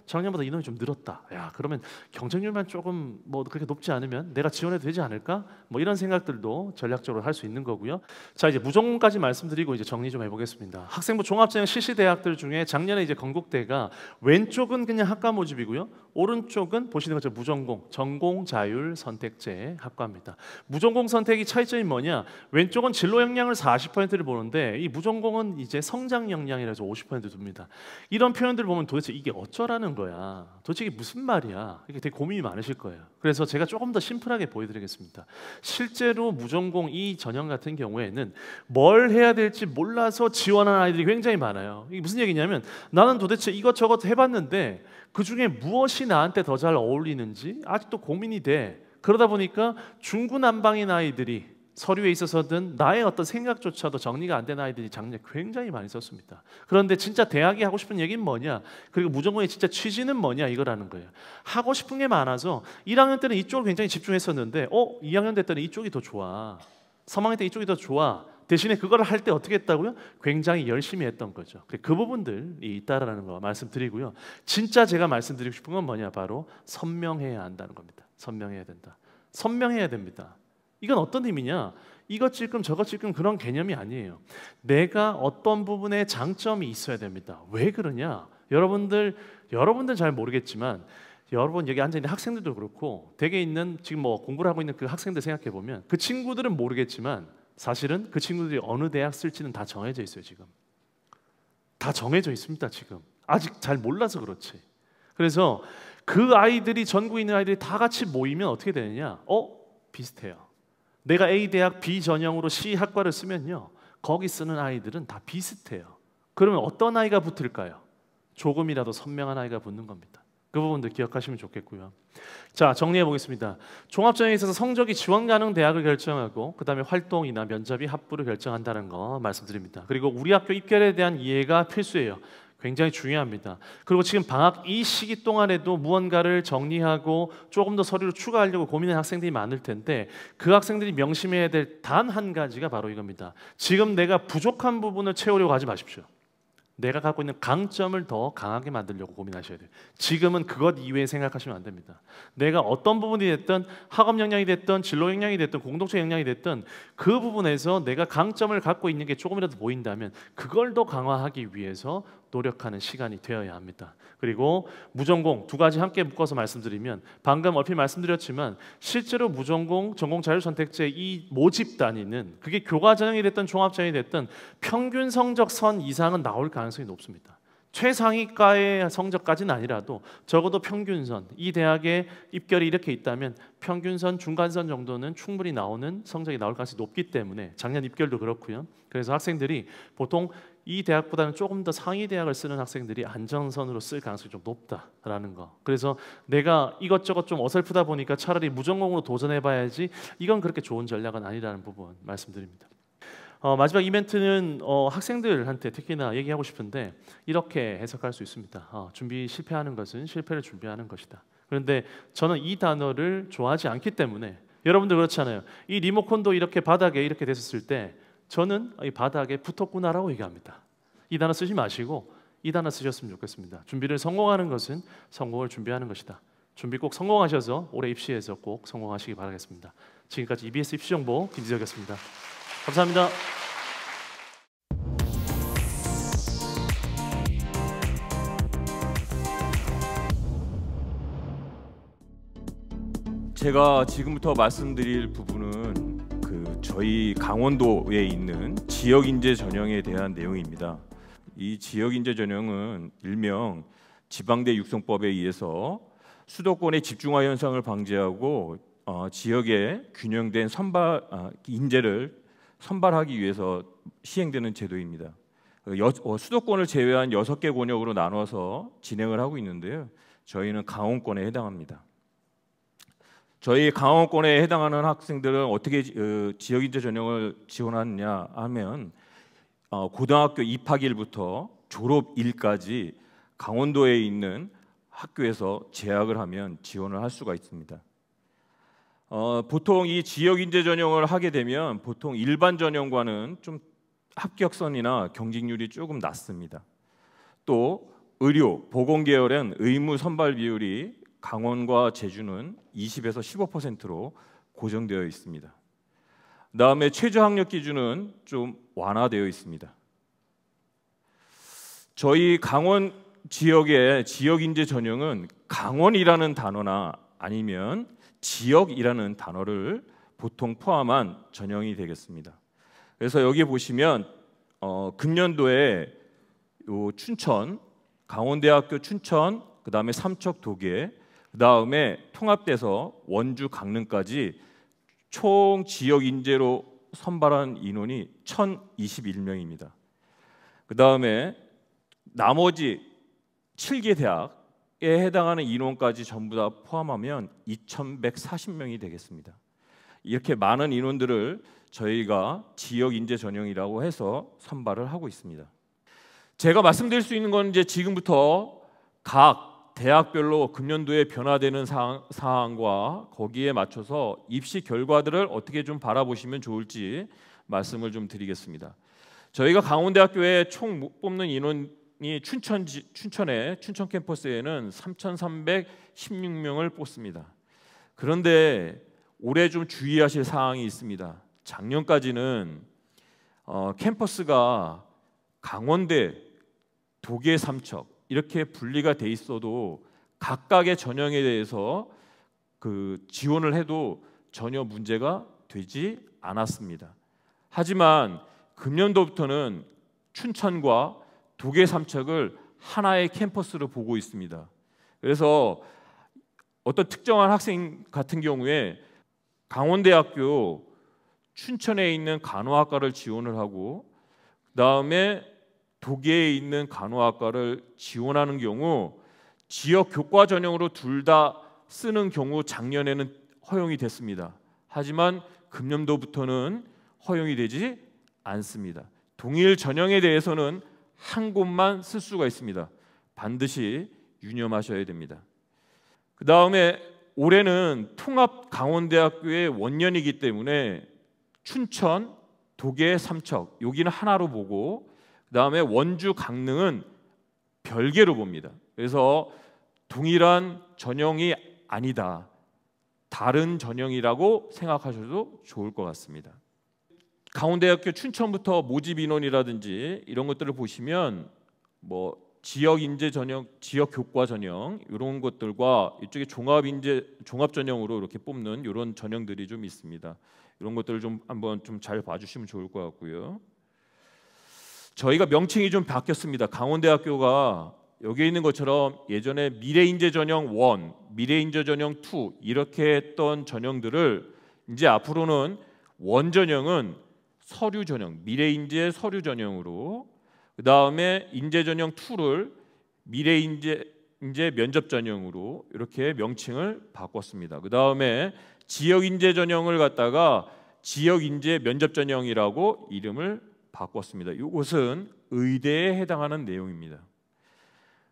작년보다 인원이 좀 늘었다. 야, 그러면 경쟁률만 조금 뭐 그렇게 높지 않으면 내가 지원해도 되지 않을까? 뭐 이런 생각들도 전략적으로 할 수 있는 거고요. 자, 이제 무조건까지 말씀드리고 이제 정리 좀 해보겠습니다. 학생부 종합전형 실시 서울시 대학들 중에 작년에 이제 건국대가 왼쪽은 그냥 학과 모집이고요. 오른쪽은 보시는 것처럼 무전공, 전공 자율 선택제 학과입니다. 무전공 선택이 차이점이 뭐냐? 왼쪽은 진로 역량을 40%를 보는데 이 무전공은 이제 성장 역량이라서 50% 둡니다. 이런 표현들을 보면 도대체 이게 어쩌라는 거야? 도대체 이게 무슨 말이야? 이게 되게 고민이 많으실 거예요. 그래서 제가 조금 더 심플하게 보여드리겠습니다. 실제로 무전공 이 전형 같은 경우에는 뭘 해야 될지 몰라서 지원하는 아이들이 굉장히 많아요. 이게 무슨 얘기냐면 나는 도대체 이것저것 해봤는데 그 중에 무엇이 나한테 더 잘 어울리는지 아직도 고민이 돼. 그러다 보니까 중구난방인 아이들이 서류에 있어서든 나의 어떤 생각조차도 정리가 안 된 아이들이 작년에 굉장히 많이 썼습니다. 그런데 진짜 대학이 하고 싶은 얘기는 뭐냐? 그리고 무전공의 진짜 취지는 뭐냐? 이거라는 거예요. 하고 싶은 게 많아서 1학년 때는 이쪽을 굉장히 집중했었는데 2학년 됐더니 이쪽이 더 좋아. 3학년 때 이쪽이 더 좋아. 대신에 그걸 할 때 어떻게 했다고요? 굉장히 열심히 했던 거죠. 그 부분들이 있다라는 거 말씀드리고요. 진짜 제가 말씀드리고 싶은 건 뭐냐? 바로 선명해야 한다는 겁니다. 선명해야 된다. 선명해야 됩니다. 이건 어떤 의미냐? 이것 찔끔 저것 찔끔 그런 개념이 아니에요. 내가 어떤 부분에 장점이 있어야 됩니다. 왜 그러냐? 여러분들 잘 모르겠지만 여러분 여기 앉아 있는 학생들도 그렇고 댁에 있는 지금 뭐 공부를 하고 있는 그 학생들 생각해 보면 그 친구들은 모르겠지만 사실은 그 친구들이 어느 대학 쓸지는 다 정해져 있어요. 지금 다 정해져 있습니다. 지금 아직 잘 몰라서 그렇지. 그래서 그 아이들이 전국에 있는 아이들이 다 같이 모이면 어떻게 되느냐? 비슷해요. 내가 A 대학 B 전형으로 C 학과를 쓰면요, 거기 쓰는 아이들은 다 비슷해요. 그러면 어떤 아이가 붙을까요? 조금이라도 선명한 아이가 붙는 겁니다. 그 부분도 기억하시면 좋겠고요. 자, 정리해 보겠습니다. 종합전형에 있어서 성적이 지원 가능 대학을 결정하고 그 다음에 활동이나 면접이 합부를 결정한다는 거 말씀드립니다. 그리고 우리 학교 입결에 대한 이해가 필수예요. 굉장히 중요합니다. 그리고 지금 방학 이 시기 동안에도 무언가를 정리하고 조금 더 서류를 추가하려고 고민하는 학생들이 많을 텐데 그 학생들이 명심해야 될 단 한 가지가 바로 이겁니다. 지금 내가 부족한 부분을 채우려고 하지 마십시오. 내가 갖고 있는 강점을 더 강하게 만들려고 고민하셔야 돼요. 지금은 그것 이외에 생각하시면 안 됩니다. 내가 어떤 부분이 됐든 학업 역량이 됐든 진로 역량이 됐든 공동체 역량이 됐든 그 부분에서 내가 강점을 갖고 있는 게 조금이라도 보인다면 그걸 더 강화하기 위해서 노력하는 시간이 되어야 합니다. 그리고 무전공 두 가지 함께 묶어서 말씀드리면 방금 얼핏 말씀드렸지만 실제로 무전공 전공 자율 선택제 이 모집 단위는 그게 교과 전형이 됐든 종합 전형이 됐든 평균 성적 선 이상은 나올 가능성이 높습니다. 최상위과의 성적까지는 아니라도 적어도 평균선, 이 대학의 입결이 이렇게 있다면 평균선, 중간선 정도는 충분히 나오는 성적이 나올 가능성이 높기 때문에 작년 입결도 그렇고요. 그래서 학생들이 보통 이 대학보다는 조금 더 상위 대학을 쓰는 학생들이 안정선으로 쓸 가능성이 좀 높다라는 거. 그래서 내가 이것저것 좀 어설프다 보니까 차라리 무전공으로 도전해봐야지 이건 그렇게 좋은 전략은 아니라는 부분 말씀드립니다. 마지막 이벤트는 학생들한테 특히나 얘기하고 싶은데 이렇게 해석할 수 있습니다. 준비 실패하는 것은 실패를 준비하는 것이다. 그런데 저는 이 단어를 좋아하지 않기 때문에 여러분들 그렇잖아요. 이 리모컨도 이렇게 바닥에 이렇게 됐었을 때 저는 이 바닥에 붙었구나라고 얘기합니다. 이 단어 쓰지 마시고 이 단어 쓰셨으면 좋겠습니다. 준비를 성공하는 것은 성공을 준비하는 것이다. 준비 꼭 성공하셔서 올해 입시에서 꼭 성공하시기 바라겠습니다. 지금까지 EBS 입시정보 김지석이었습니다. 감사합니다. 제가 지금부터 말씀드릴 부분은 저희 강원도에 있는 지역인재 전형에 대한 내용입니다. 이 지역인재 전형은 일명 지방대 육성법에 의해서 수도권의 집중화 현상을 방지하고 지역의 균형된 인재를 선발하기 위해서 시행되는 제도입니다. 수도권을 제외한 6개 권역으로 나눠서 진행을 하고 있는데요. 저희는 강원권에 해당합니다. 저희 강원권에 해당하는 학생들은 어떻게 지역인재 전형을 지원하느냐 하면 고등학교 입학일부터 졸업일까지 강원도에 있는 학교에서 재학을 하면 지원을 할 수가 있습니다. 보통 이 지역인재 전형을 하게 되면 보통 일반 전형과는 좀 합격선이나 경쟁률이 조금 낮습니다. 또 의료, 보건 계열은 의무 선발 비율이 강원과 제주는 20에서 15%로 고정되어 있습니다. 그다음에 최저 학력 기준은 좀 완화되어 있습니다. 저희 강원 지역의 지역 인재 전형은 강원이라는 단어나 아니면 지역이라는 단어를 보통 포함한 전형이 되겠습니다. 그래서 여기 보시면 금년도에 요 춘천, 강원대학교 춘천, 그 다음에 삼척 도계, 그 다음에 통합돼서 원주 강릉까지 총 지역 인재로 선발한 인원이 1,021명입니다. 그 다음에 나머지 7개 대학에 해당하는 인원까지 전부 다 포함하면 2,140명이 되겠습니다. 이렇게 많은 인원들을 저희가 지역 인재 전형이라고 해서 선발을 하고 있습니다. 제가 말씀드릴 수 있는 건 이제 지금부터 각 대학별로 금년도에 변화되는 사항과 거기에 맞춰서 입시 결과들을 어떻게 좀 바라보시면 좋을지 말씀을 좀 드리겠습니다. 저희가 강원대학교에 총 뽑는 인원이 춘천 캠퍼스에는 3,316명을 뽑습니다. 그런데 올해 좀 주의하실 사항이 있습니다. 작년까지는 캠퍼스가 강원대, 도계, 삼척 이렇게 분리가 돼 있어도 각각의 전형에 대해서 그 지원을 해도 전혀 문제가 되지 않았습니다. 하지만 금년도부터는 춘천과 도계, 삼척을 하나의 캠퍼스로 보고 있습니다. 그래서 어떤 특정한 학생 같은 경우에 강원대학교 춘천에 있는 간호학과를 지원을 하고 그다음에 도계에 있는 간호학과를 지원하는 경우 지역 교과 전형으로 둘 다 쓰는 경우 작년에는 허용이 됐습니다. 하지만 금년도부터는 허용이 되지 않습니다. 동일 전형에 대해서는 한 곳만 쓸 수가 있습니다. 반드시 유념하셔야 됩니다. 그 다음에 올해는 통합 강원대학교의 원년이기 때문에 춘천, 도계, 삼척 여기는 하나로 보고 그 다음에 원주, 강릉은 별개로 봅니다. 그래서 동일한 전형이 아니다. 다른 전형이라고 생각하셔도 좋을 것 같습니다. 강원대학교 춘천부터 모집 인원이라든지 이런 것들을 보시면 뭐 지역 인재 전형, 지역 교과 전형 이런 것들과 이쪽에 종합 전형으로 이렇게 뽑는 이런 전형들이 좀 있습니다. 이런 것들을 좀 한번 좀 잘 봐주시면 좋을 것 같고요. 저희가 명칭이 좀 바뀌었습니다. 강원대학교가 여기에 있는 것처럼 예전에 미래인재 전형 1, 미래인재 전형 2 이렇게 했던 전형들을 이제 앞으로는 원 전형은 서류 전형, 미래인재 서류 전형으로 그 다음에 인재 전형 2를 미래인재 면접 전형으로 이렇게 명칭을 바꿨습니다. 그 다음에 지역 인재 전형을 갖다가 지역 인재 면접 전형이라고 이름을 바꿨습니다. 이것은 의대에 해당하는 내용입니다.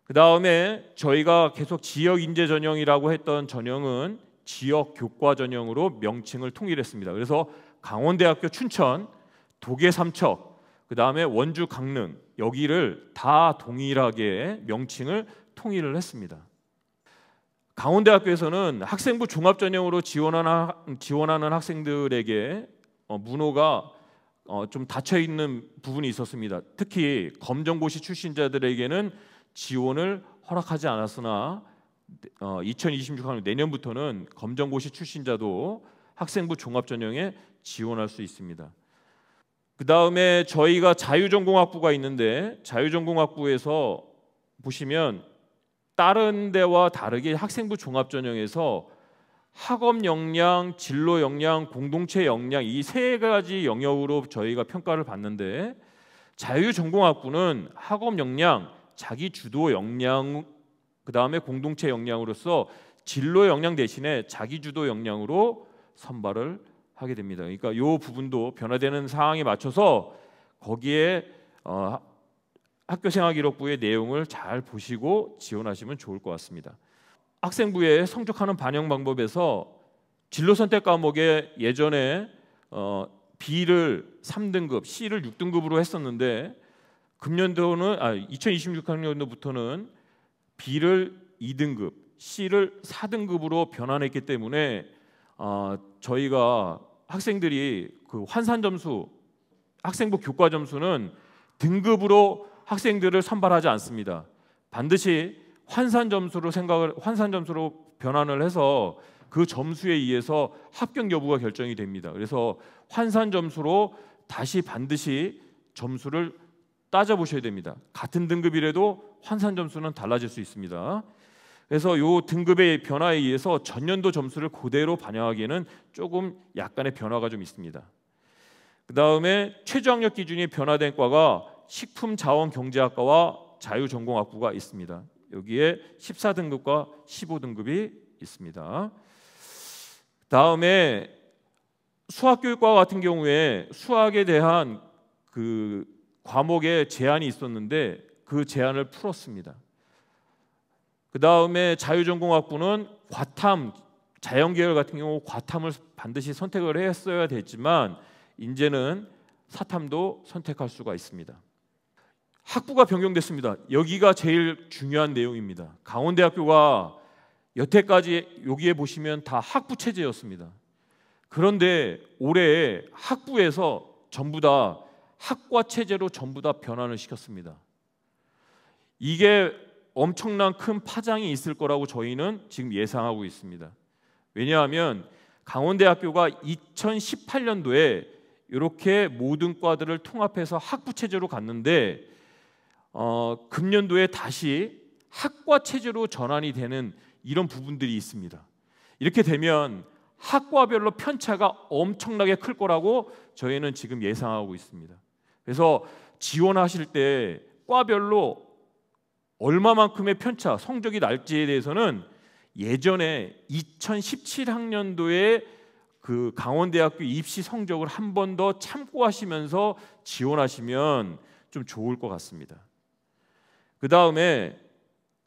그 다음에 저희가 계속 지역 인재 전형이라고 했던 전형은 지역 교과 전형으로 명칭을 통일했습니다. 그래서 강원대학교 춘천, 도계, 삼척, 그 다음에 원주, 강릉 여기를 다 동일하게 명칭을 통일을 했습니다. 강원대학교에서는 학생부 종합전형으로 지원하는 학생들에게 문호가 좀 닫혀 있는 부분이 있었습니다. 특히 검정고시 출신자들에게는 지원을 허락하지 않았으나 2026학년 내년부터는 검정고시 출신자도 학생부 종합전형에 지원할 수 있습니다. 그 다음에 저희가 자유전공학부가 있는데 자유전공학부에서 보시면 다른 데와 다르게 학생부 종합전형에서 학업 역량, 진로 역량, 공동체 역량 이 세 가지 영역으로 저희가 평가를 받는데 자유전공학부는 학업 역량, 자기 주도 역량, 그 다음에 공동체 역량으로서 진로 역량 대신에 자기 주도 역량으로 선발을 하게 됩니다. 그러니까 이 부분도 변화되는 상황에 맞춰서 거기에 학교생활기록부의 내용을 잘 보시고 지원하시면 좋을 것 같습니다. 학생부의 성적하는 반영 방법에서 진로 선택 과목에 예전에 B를 3등급, C를 6등급으로 했었는데 금년도는 2026학년도부터는 B를 2등급, C를 4등급으로 변환했기 때문에 저희가 학생들이 그 환산 점수, 학생부 교과 점수는 등급으로 학생들을 선발하지 않습니다. 반드시 환산 점수로 변환을 해서 그 점수에 의해서 합격 여부가 결정이 됩니다. 그래서 환산 점수로 다시 반드시 점수를 따져보셔야 됩니다. 같은 등급이라도 환산 점수는 달라질 수 있습니다. 그래서 이 등급의 변화에 의해서 전년도 점수를 그대로 반영하기에는 조금 약간의 변화가 좀 있습니다. 그 다음에 최저학력 기준이 변화된 과가 식품자원경제학과와 자유전공학부가 있습니다. 여기에 14등급과 15등급이 있습니다. 다음에 수학교육과 같은 경우에 수학에 대한 그 과목에 제한이 있었는데 그 제한을 풀었습니다. 그 다음에 자유전공학부는 과탐, 자연계열 같은 경우 과탐을 반드시 선택을 했어야 됐지만 이제는 사탐도 선택할 수가 있습니다. 학부가 변경됐습니다. 여기가 제일 중요한 내용입니다. 강원대학교가 여태까지 여기에 보시면 다 학부 체제였습니다. 그런데 올해 학부에서 전부 다 학과 체제로 전부 다 변환을 시켰습니다. 이게 엄청난 큰 파장이 있을 거라고 저희는 지금 예상하고 있습니다. 왜냐하면 강원대학교가 2018년도에 이렇게 모든 과들을 통합해서 학부 체제로 갔는데 금년도에 다시 학과 체제로 전환이 되는 이런 부분들이 있습니다. 이렇게 되면 학과별로 편차가 엄청나게 클 거라고 저희는 지금 예상하고 있습니다. 그래서 지원하실 때 과별로 얼마만큼의 편차, 성적이 날지에 대해서는 예전에 2017학년도에 그 강원대학교 입시 성적을 한 번 더 참고하시면서 지원하시면 좀 좋을 것 같습니다. 그 다음에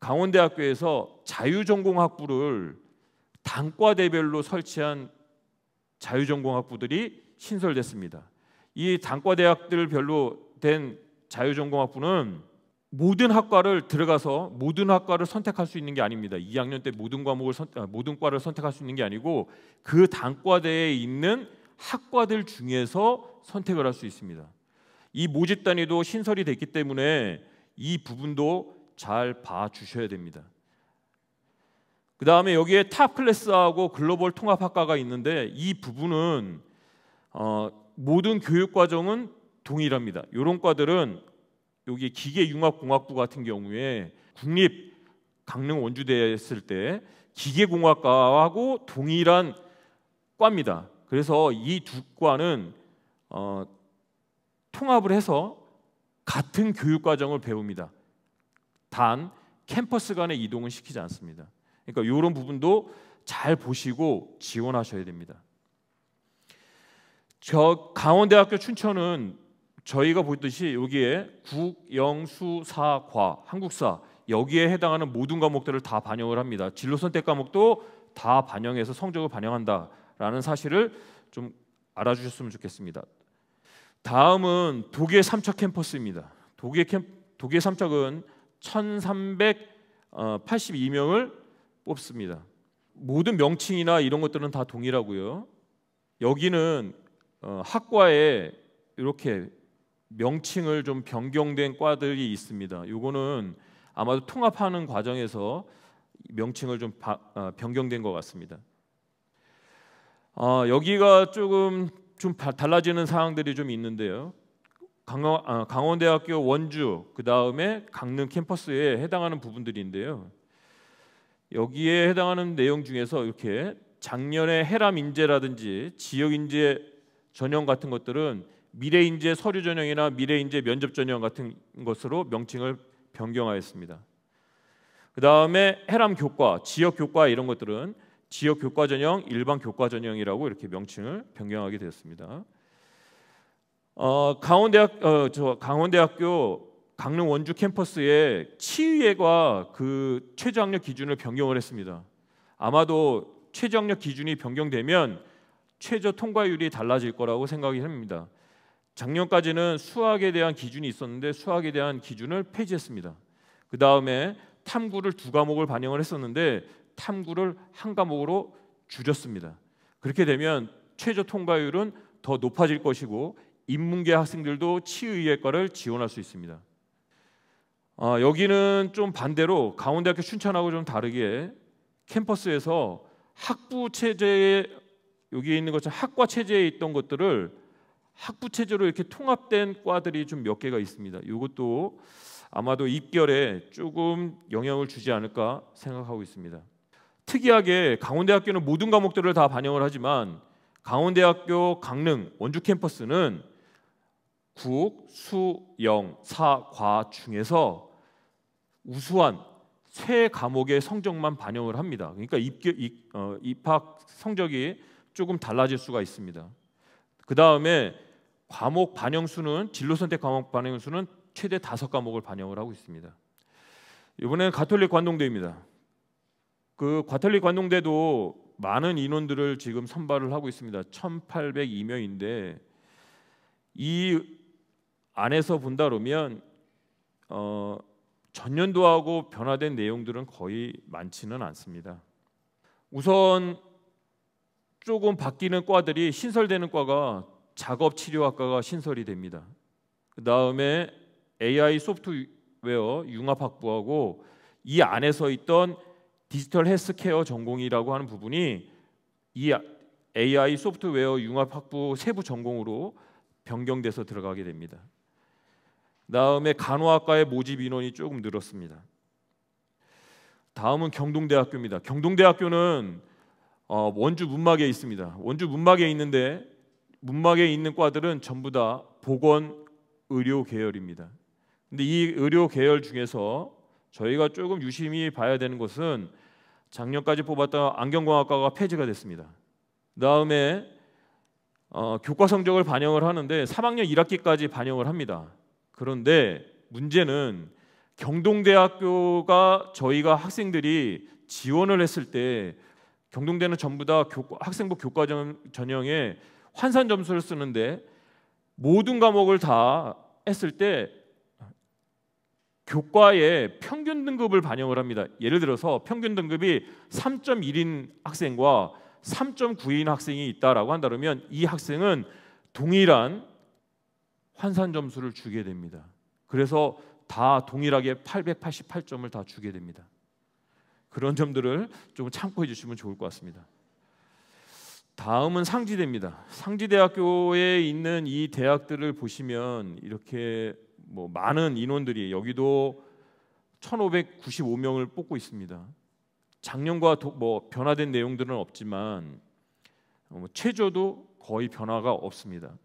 강원대학교에서 자유전공학부를 단과대별로 설치한 자유전공학부들이 신설됐습니다. 이 단과대학들별로 된 자유전공학부는 모든 학과를 들어가서 모든 학과를 선택할 수 있는 게 아닙니다. 2학년 때 모든 과를 선택할 수 있는 게 아니고 그 단과대에 있는 학과들 중에서 선택을 할 수 있습니다. 이 모집 단위도 신설이 됐기 때문에 이 부분도 잘 봐주셔야 됩니다. 그 다음에 여기에 탑 클래스하고 글로벌 통합학과가 있는데 이 부분은 모든 교육과정은 동일합니다. 이런 과들은 여기 기계융합공학부 같은 경우에 국립 강릉 원주대에 했을 때 기계공학과하고 동일한 과입니다. 그래서 이 두 과는 통합을 해서 같은 교육과정을 배웁니다. 단 캠퍼스 간의 이동은 시키지 않습니다. 그러니까 이런 부분도 잘 보시고 지원하셔야 됩니다. 저 강원대학교 춘천은 저희가 보듯이 여기에 국, 영, 수, 사, 과, 한국사 여기에 해당하는 모든 과목들을 다 반영을 합니다. 진로 선택 과목도 다 반영해서 성적을 반영한다라는 사실을 좀 알아주셨으면 좋겠습니다. 다음은 독일 삼척 캠퍼스입니다. 독일 삼척은 1382명을 뽑습니다. 모든 명칭이나 이런 것들은 다 동일하고요. 여기는 학과에 이렇게 명칭을 좀 변경된 과들이 있습니다. 요거는 아마도 통합하는 과정에서 명칭을 좀 변경된 것 같습니다. 여기가 조금 좀 달라지는 사항들이 좀 있는데요. 강원대학교 원주 그 다음에 강릉 캠퍼스에 해당하는 부분들인데요. 여기에 해당하는 내용 중에서 이렇게 작년에 해람 인재라든지 지역 인재 전형 같은 것들은 미래 인재 서류 전형이나 미래 인재 면접 전형 같은 것으로 명칭을 변경하였습니다. 그 다음에 해람 교과, 지역 교과 이런 것들은 지역 교과 전형, 일반 교과 전형이라고 이렇게 명칭을 변경하게 되었습니다. 강원대학교 강릉 원주 캠퍼스에 치의회가 그 최저학력 기준을 변경을 했습니다. 아마도 최저학력 기준이 변경되면 최저 통과율이 달라질 거라고 생각이 합니다. 작년까지는 수학에 대한 기준이 있었는데 수학에 대한 기준을 폐지했습니다. 그 다음에 탐구를 2과목을 반영을 했었는데 탐구를 1과목으로 줄였습니다. 그렇게 되면 최저 통과율은 더 높아질 것이고 인문계 학생들도 치의학과를 지원할 수 있습니다. 여기는 좀 반대로 강원대학교 춘천하고 좀 다르게 캠퍼스에서 학부 체제에 여기 있는 것처럼 학과 체제에 있던 것들을 학부 체제로 이렇게 통합된 과들이 좀 몇 개가 있습니다. 이것도 아마도 입결에 조금 영향을 주지 않을까 생각하고 있습니다. 특이하게 강원대학교는 모든 과목들을 다 반영을 하지만 강원대학교 강릉 원주 캠퍼스는 국, 수, 영, 사, 과 중에서 우수한 세 과목의 성적만 반영을 합니다. 그러니까 입학 성적이 조금 달라질 수가 있습니다. 그 다음에 과목 반영 수는 진로 선택 과목 반영 수는 최대 5과목을 반영을 하고 있습니다. 이번에는 가톨릭 관동대입니다. 그 가톨릭 관동대도 많은 인원들을 지금 선발을 하고 있습니다. 1,802명인데 이 안에서 본다 그러면 전년도하고 변화된 내용들은 거의 많지는 않습니다. 우선 조금 바뀌는 과들이 신설되는 과가 작업치료학과가 신설이 됩니다. 그 다음에 AI 소프트웨어 융합학부하고 이 안에서 있던 디지털 헬스케어 전공이라고 하는 부분이 이 AI 소프트웨어 융합학부 세부 전공으로 변경돼서 들어가게 됩니다. 다음에 간호학과의 모집 인원이 조금 늘었습니다. 다음은 경동대학교입니다. 경동대학교는 원주 문막에 있습니다. 원주 문막에 있는데 문막에 있는 과들은 전부 다 보건 의료 계열입니다. 근데 이 의료 계열 중에서 저희가 조금 유심히 봐야 되는 것은 작년까지 뽑았던 안경공학과가 폐지가 됐습니다. 그다음에 교과 성적을 반영을 하는데 3학년 1학기까지 반영을 합니다. 그런데 문제는 경동대학교가 저희가 학생들이 지원을 했을 때 경동대는 전부 다 학생부 교과 전형에 환산 점수를 쓰는데 모든 과목을 다 했을 때 교과의 평균 등급을 반영을 합니다. 예를 들어서 평균 등급이 3.1인 학생과 3.9인 학생이 있다라고 한다면 이 학생은 동일한 환산 점수를 주게 됩니다. 그래서 다 동일하게 888점을 다 주게 됩니다. 그런 점들을 좀 참고해 주시면 좋을 것 같습니다. 다음은 상지대입니다. 상지대학교에 있는 이 대학들을 보시면 이렇게 많은 인원들이 여기도 1,595명을 뽑고 있습니다. 작년과 변화된 내용들은 없지만 최저도 거의 변화가 없습니다.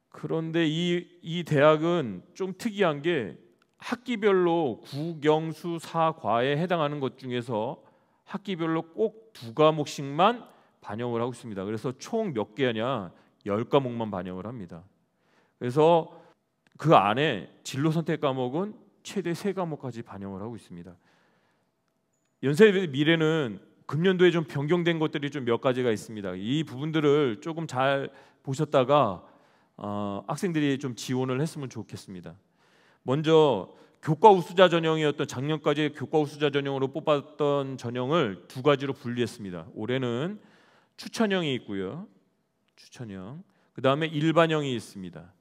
그런데 이 대학은 좀 특이한 게 학기별로 국영수 사과에 해당하는 것 중에서 학기별로 꼭 2과목씩만 반영을 하고 있습니다. 그래서 총 몇 개냐 10과목만 반영을 합니다. 그래서 그 안에 진로 선택 과목은 최대 3과목까지 반영을 하고 있습니다. 연세대 미래는 금년도에 좀 변경된 것들이 좀 몇 가지가 있습니다. 이 부분들을 조금 잘 보셨다가 학생들이 좀 지원을 했으면 좋겠습니다. 먼저 교과 우수자 전형이었던 작년까지 교과 우수자 전형으로 뽑았던 전형을 2가지로 분리했습니다. 올해는 추천형이 있고요. 추천형. 그다음에 일반형이 있습니다.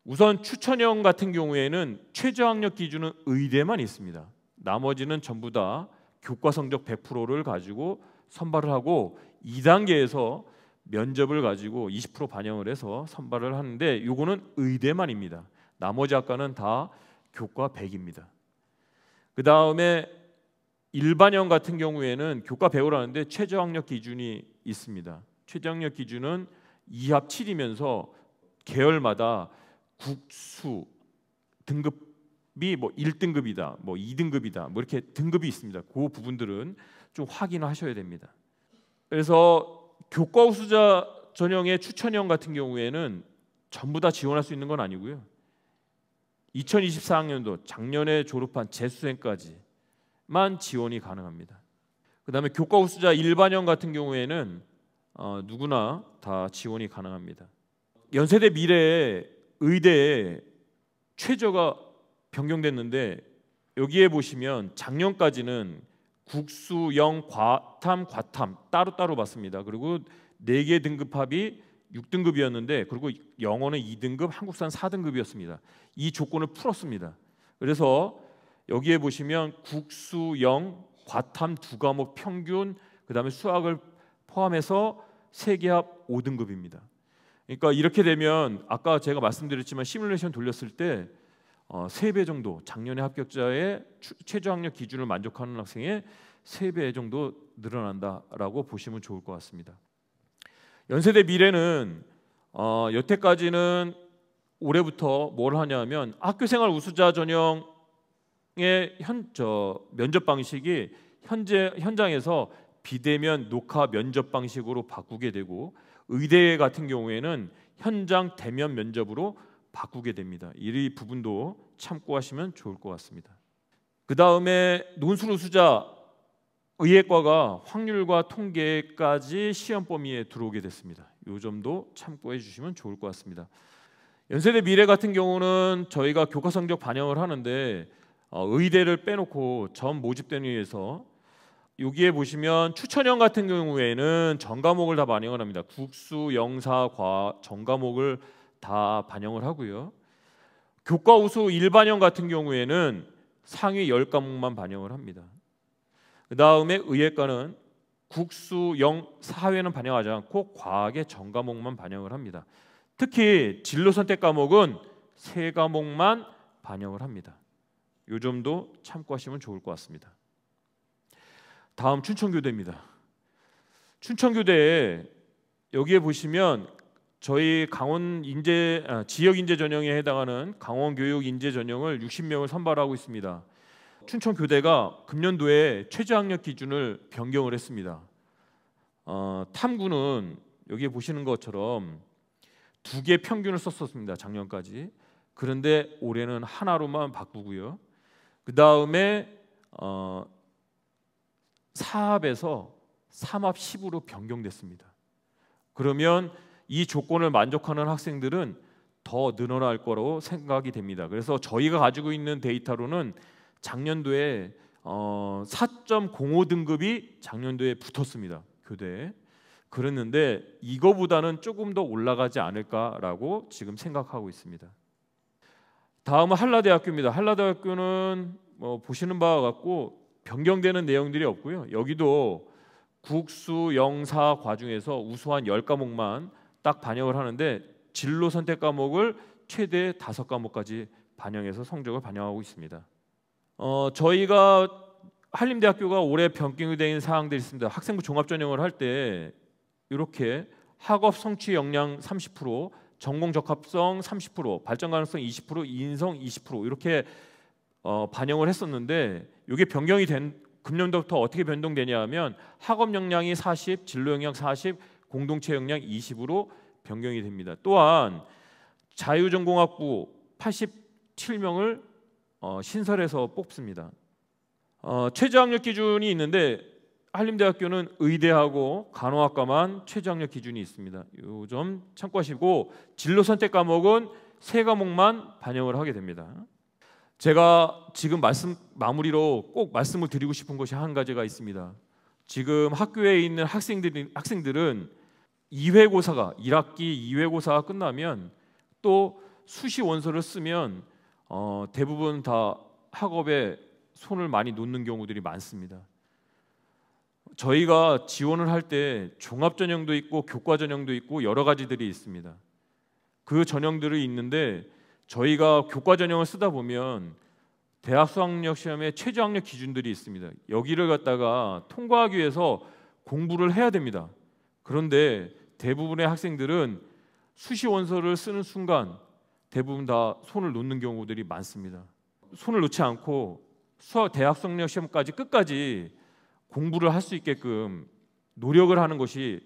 우선 추천형 같은 경우에는 최저 학력 기준은 의대만 있습니다. 나머지는 전부 다 교과 성적 100%를 가지고 선발을 하고 2단계에서 면접을 가지고 20% 반영을 해서 선발을 하는데 이거는 의대만입니다. 나머지 학과는 다 교과 100입니다. 그 다음에 일반형 같은 경우에는 교과 100으로 하는데 최저 학력 기준이 있습니다. 최저 학력 기준은 2합 7이면서 계열마다 국수 등급이 1등급이다, 2등급이다, 이렇게 등급이 있습니다. 그 부분들은 좀 확인하셔야 됩니다. 그래서 교과 우수자 전형의 추천형 같은 경우에는 전부 다 지원할 수 있는 건 아니고요. 2024학년도 작년에 졸업한 재수생까지만 지원이 가능합니다. 그다음에 교과 우수자 일반형 같은 경우에는 누구나 다 지원이 가능합니다. 연세대 미래 의대에 최저가 변경됐는데 여기에 보시면 작년까지는 국수, 영, 과탐 따로따로 봤습니다. 그리고 4개 등급합이 6등급이었는데 그리고 영어는 2등급, 한국사는 4등급이었습니다. 이 조건을 풀었습니다. 그래서 여기에 보시면 국수영, 과탐 2과목 평균, 그다음에 수학을 포함해서 세계합 5등급입니다. 그러니까 이렇게 되면 아까 제가 말씀드렸지만 시뮬레이션 돌렸을 때 3배 정도, 작년에 합격자의 최저학력 기준을 만족하는 학생의 3배 정도 늘어난다라고 보시면 좋을 것 같습니다. 연세대 미래는 여태까지는 올해부터 뭘 하냐면 학교생활 우수자 전형의 면접 방식이 현장에서 비대면 녹화 면접 방식으로 바꾸게 되고, 의대 같은 경우에는 현장 대면 면접으로 바꾸게 됩니다. 이 부분도 참고하시면 좋을 것 같습니다. 그 다음에 논술 우수자 의예과가 확률과 통계까지 시험 범위에 들어오게 됐습니다. 이 점도 참고해 주시면 좋을 것 같습니다. 연세대 미래 같은 경우는 저희가 교과 성적 반영을 하는데 의대를 빼놓고 전 모집대는 위해서 여기에 보시면 추천형 같은 경우에는 전 과목을 다 반영을 합니다. 국수, 영사, 과 전 과목을 다 반영을 하고요. 교과 우수 일반형 같은 경우에는 상위 10과목만 반영을 합니다. 그 다음에 의예과는 국수, 영, 사회는 반영하지 않고 과학의 전 과목만 반영을 합니다. 특히 진로 선택 과목은 3과목만 반영을 합니다. 이 점도 참고하시면 좋을 것 같습니다. 다음 춘천교대입니다. 춘천교대에 여기에 보시면 저희 강원 지역 인재 전형에 해당하는 강원 교육 인재 전형을 60명을 선발하고 있습니다. 춘천교대가 금년도에 최저학력 기준을 변경을 했습니다. 탐구는 여기에 보시는 것처럼 2개 평균을 썼었습니다. 작년까지. 그런데 올해는 하나로만 바꾸고요. 그 다음에 사합에서 3합 10으로 변경됐습니다. 그러면 이 조건을 만족하는 학생들은 더 늘어날 거라고 생각이 됩니다. 그래서 저희가 가지고 있는 데이터로는 작년도에 4.05 등급이 작년도에 붙었습니다. 교대에. 그랬는데 이거보다는 조금 더 올라가지 않을까라고 지금 생각하고 있습니다. 다음은 한라대학교입니다. 한라대학교는 보시는 바와 같고 변경되는 내용들이 없고요. 여기도 국수, 영사, 과 중에서 우수한 10과목만 딱 반영을 하는데 진로 선택 과목을 최대 5과목까지 반영해서 성적을 반영하고 있습니다. 저희가 한림대학교가 올해 변경이 된 사항들이 있습니다. 학생부 종합전형을 할 때 이렇게 학업 성취 역량 30%, 전공 적합성 30%, 발전 가능성 20%, 인성 20% 이렇게 반영을 했었는데 이게 변경이 된 금년도부터 어떻게 변동되냐 하면 학업 역량이 40, 진로 역량 40, 공동체 역량 20으로 변경이 됩니다. 또한 자유전공학부 87명을 신설해서 뽑습니다. 최저학력 기준이 있는데 한림대학교는 의대하고 간호학과만 최저학력 기준이 있습니다. 이 점 참고하시고 진로 선택 과목은 3과목만 반영을 하게 됩니다. 제가 지금 마무리로 꼭 말씀을 드리고 싶은 것이 한 가지가 있습니다. 지금 학교에 있는 학생들은 2회고사가 1학기 2회고사가 끝나면 또 수시 원서를 쓰면 대부분 다 학업에 손을 많이 놓는 경우들이 많습니다. 저희가 지원을 할 때 종합 전형도 있고 교과 전형도 있고 여러 가지들이 있습니다. 그 전형들이 있는데 저희가 교과 전형을 쓰다 보면 대학 수학력 시험에 최저학력 기준들이 있습니다. 여기를 갖다가 통과하기 위해서 공부를 해야 됩니다. 그런데 대부분의 학생들은 수시 원서를 쓰는 순간 대부분 다 손을 놓는 경우들이 많습니다. 손을 놓지 않고 대학 수학력 시험까지 끝까지 공부를 할 수 있게끔 노력을 하는 것이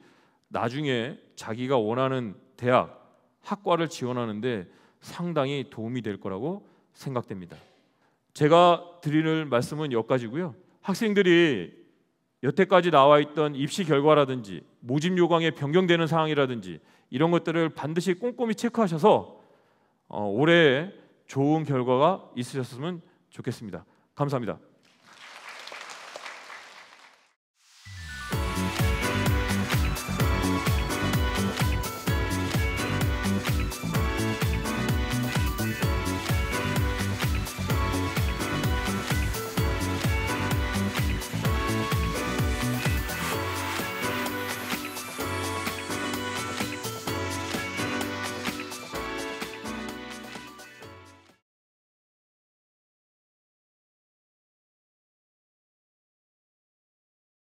나중에 자기가 원하는 대학, 학과를 지원하는데 상당히 도움이 될 거라고 생각됩니다. 제가 드리는 말씀은 여기까지고요. 학생들이 여태까지 나와 있던 입시 결과라든지 모집 요강에 변경되는 사항이라든지 이런 것들을 반드시 꼼꼼히 체크하셔서 올해 좋은 결과가 있으셨으면 좋겠습니다. 감사합니다.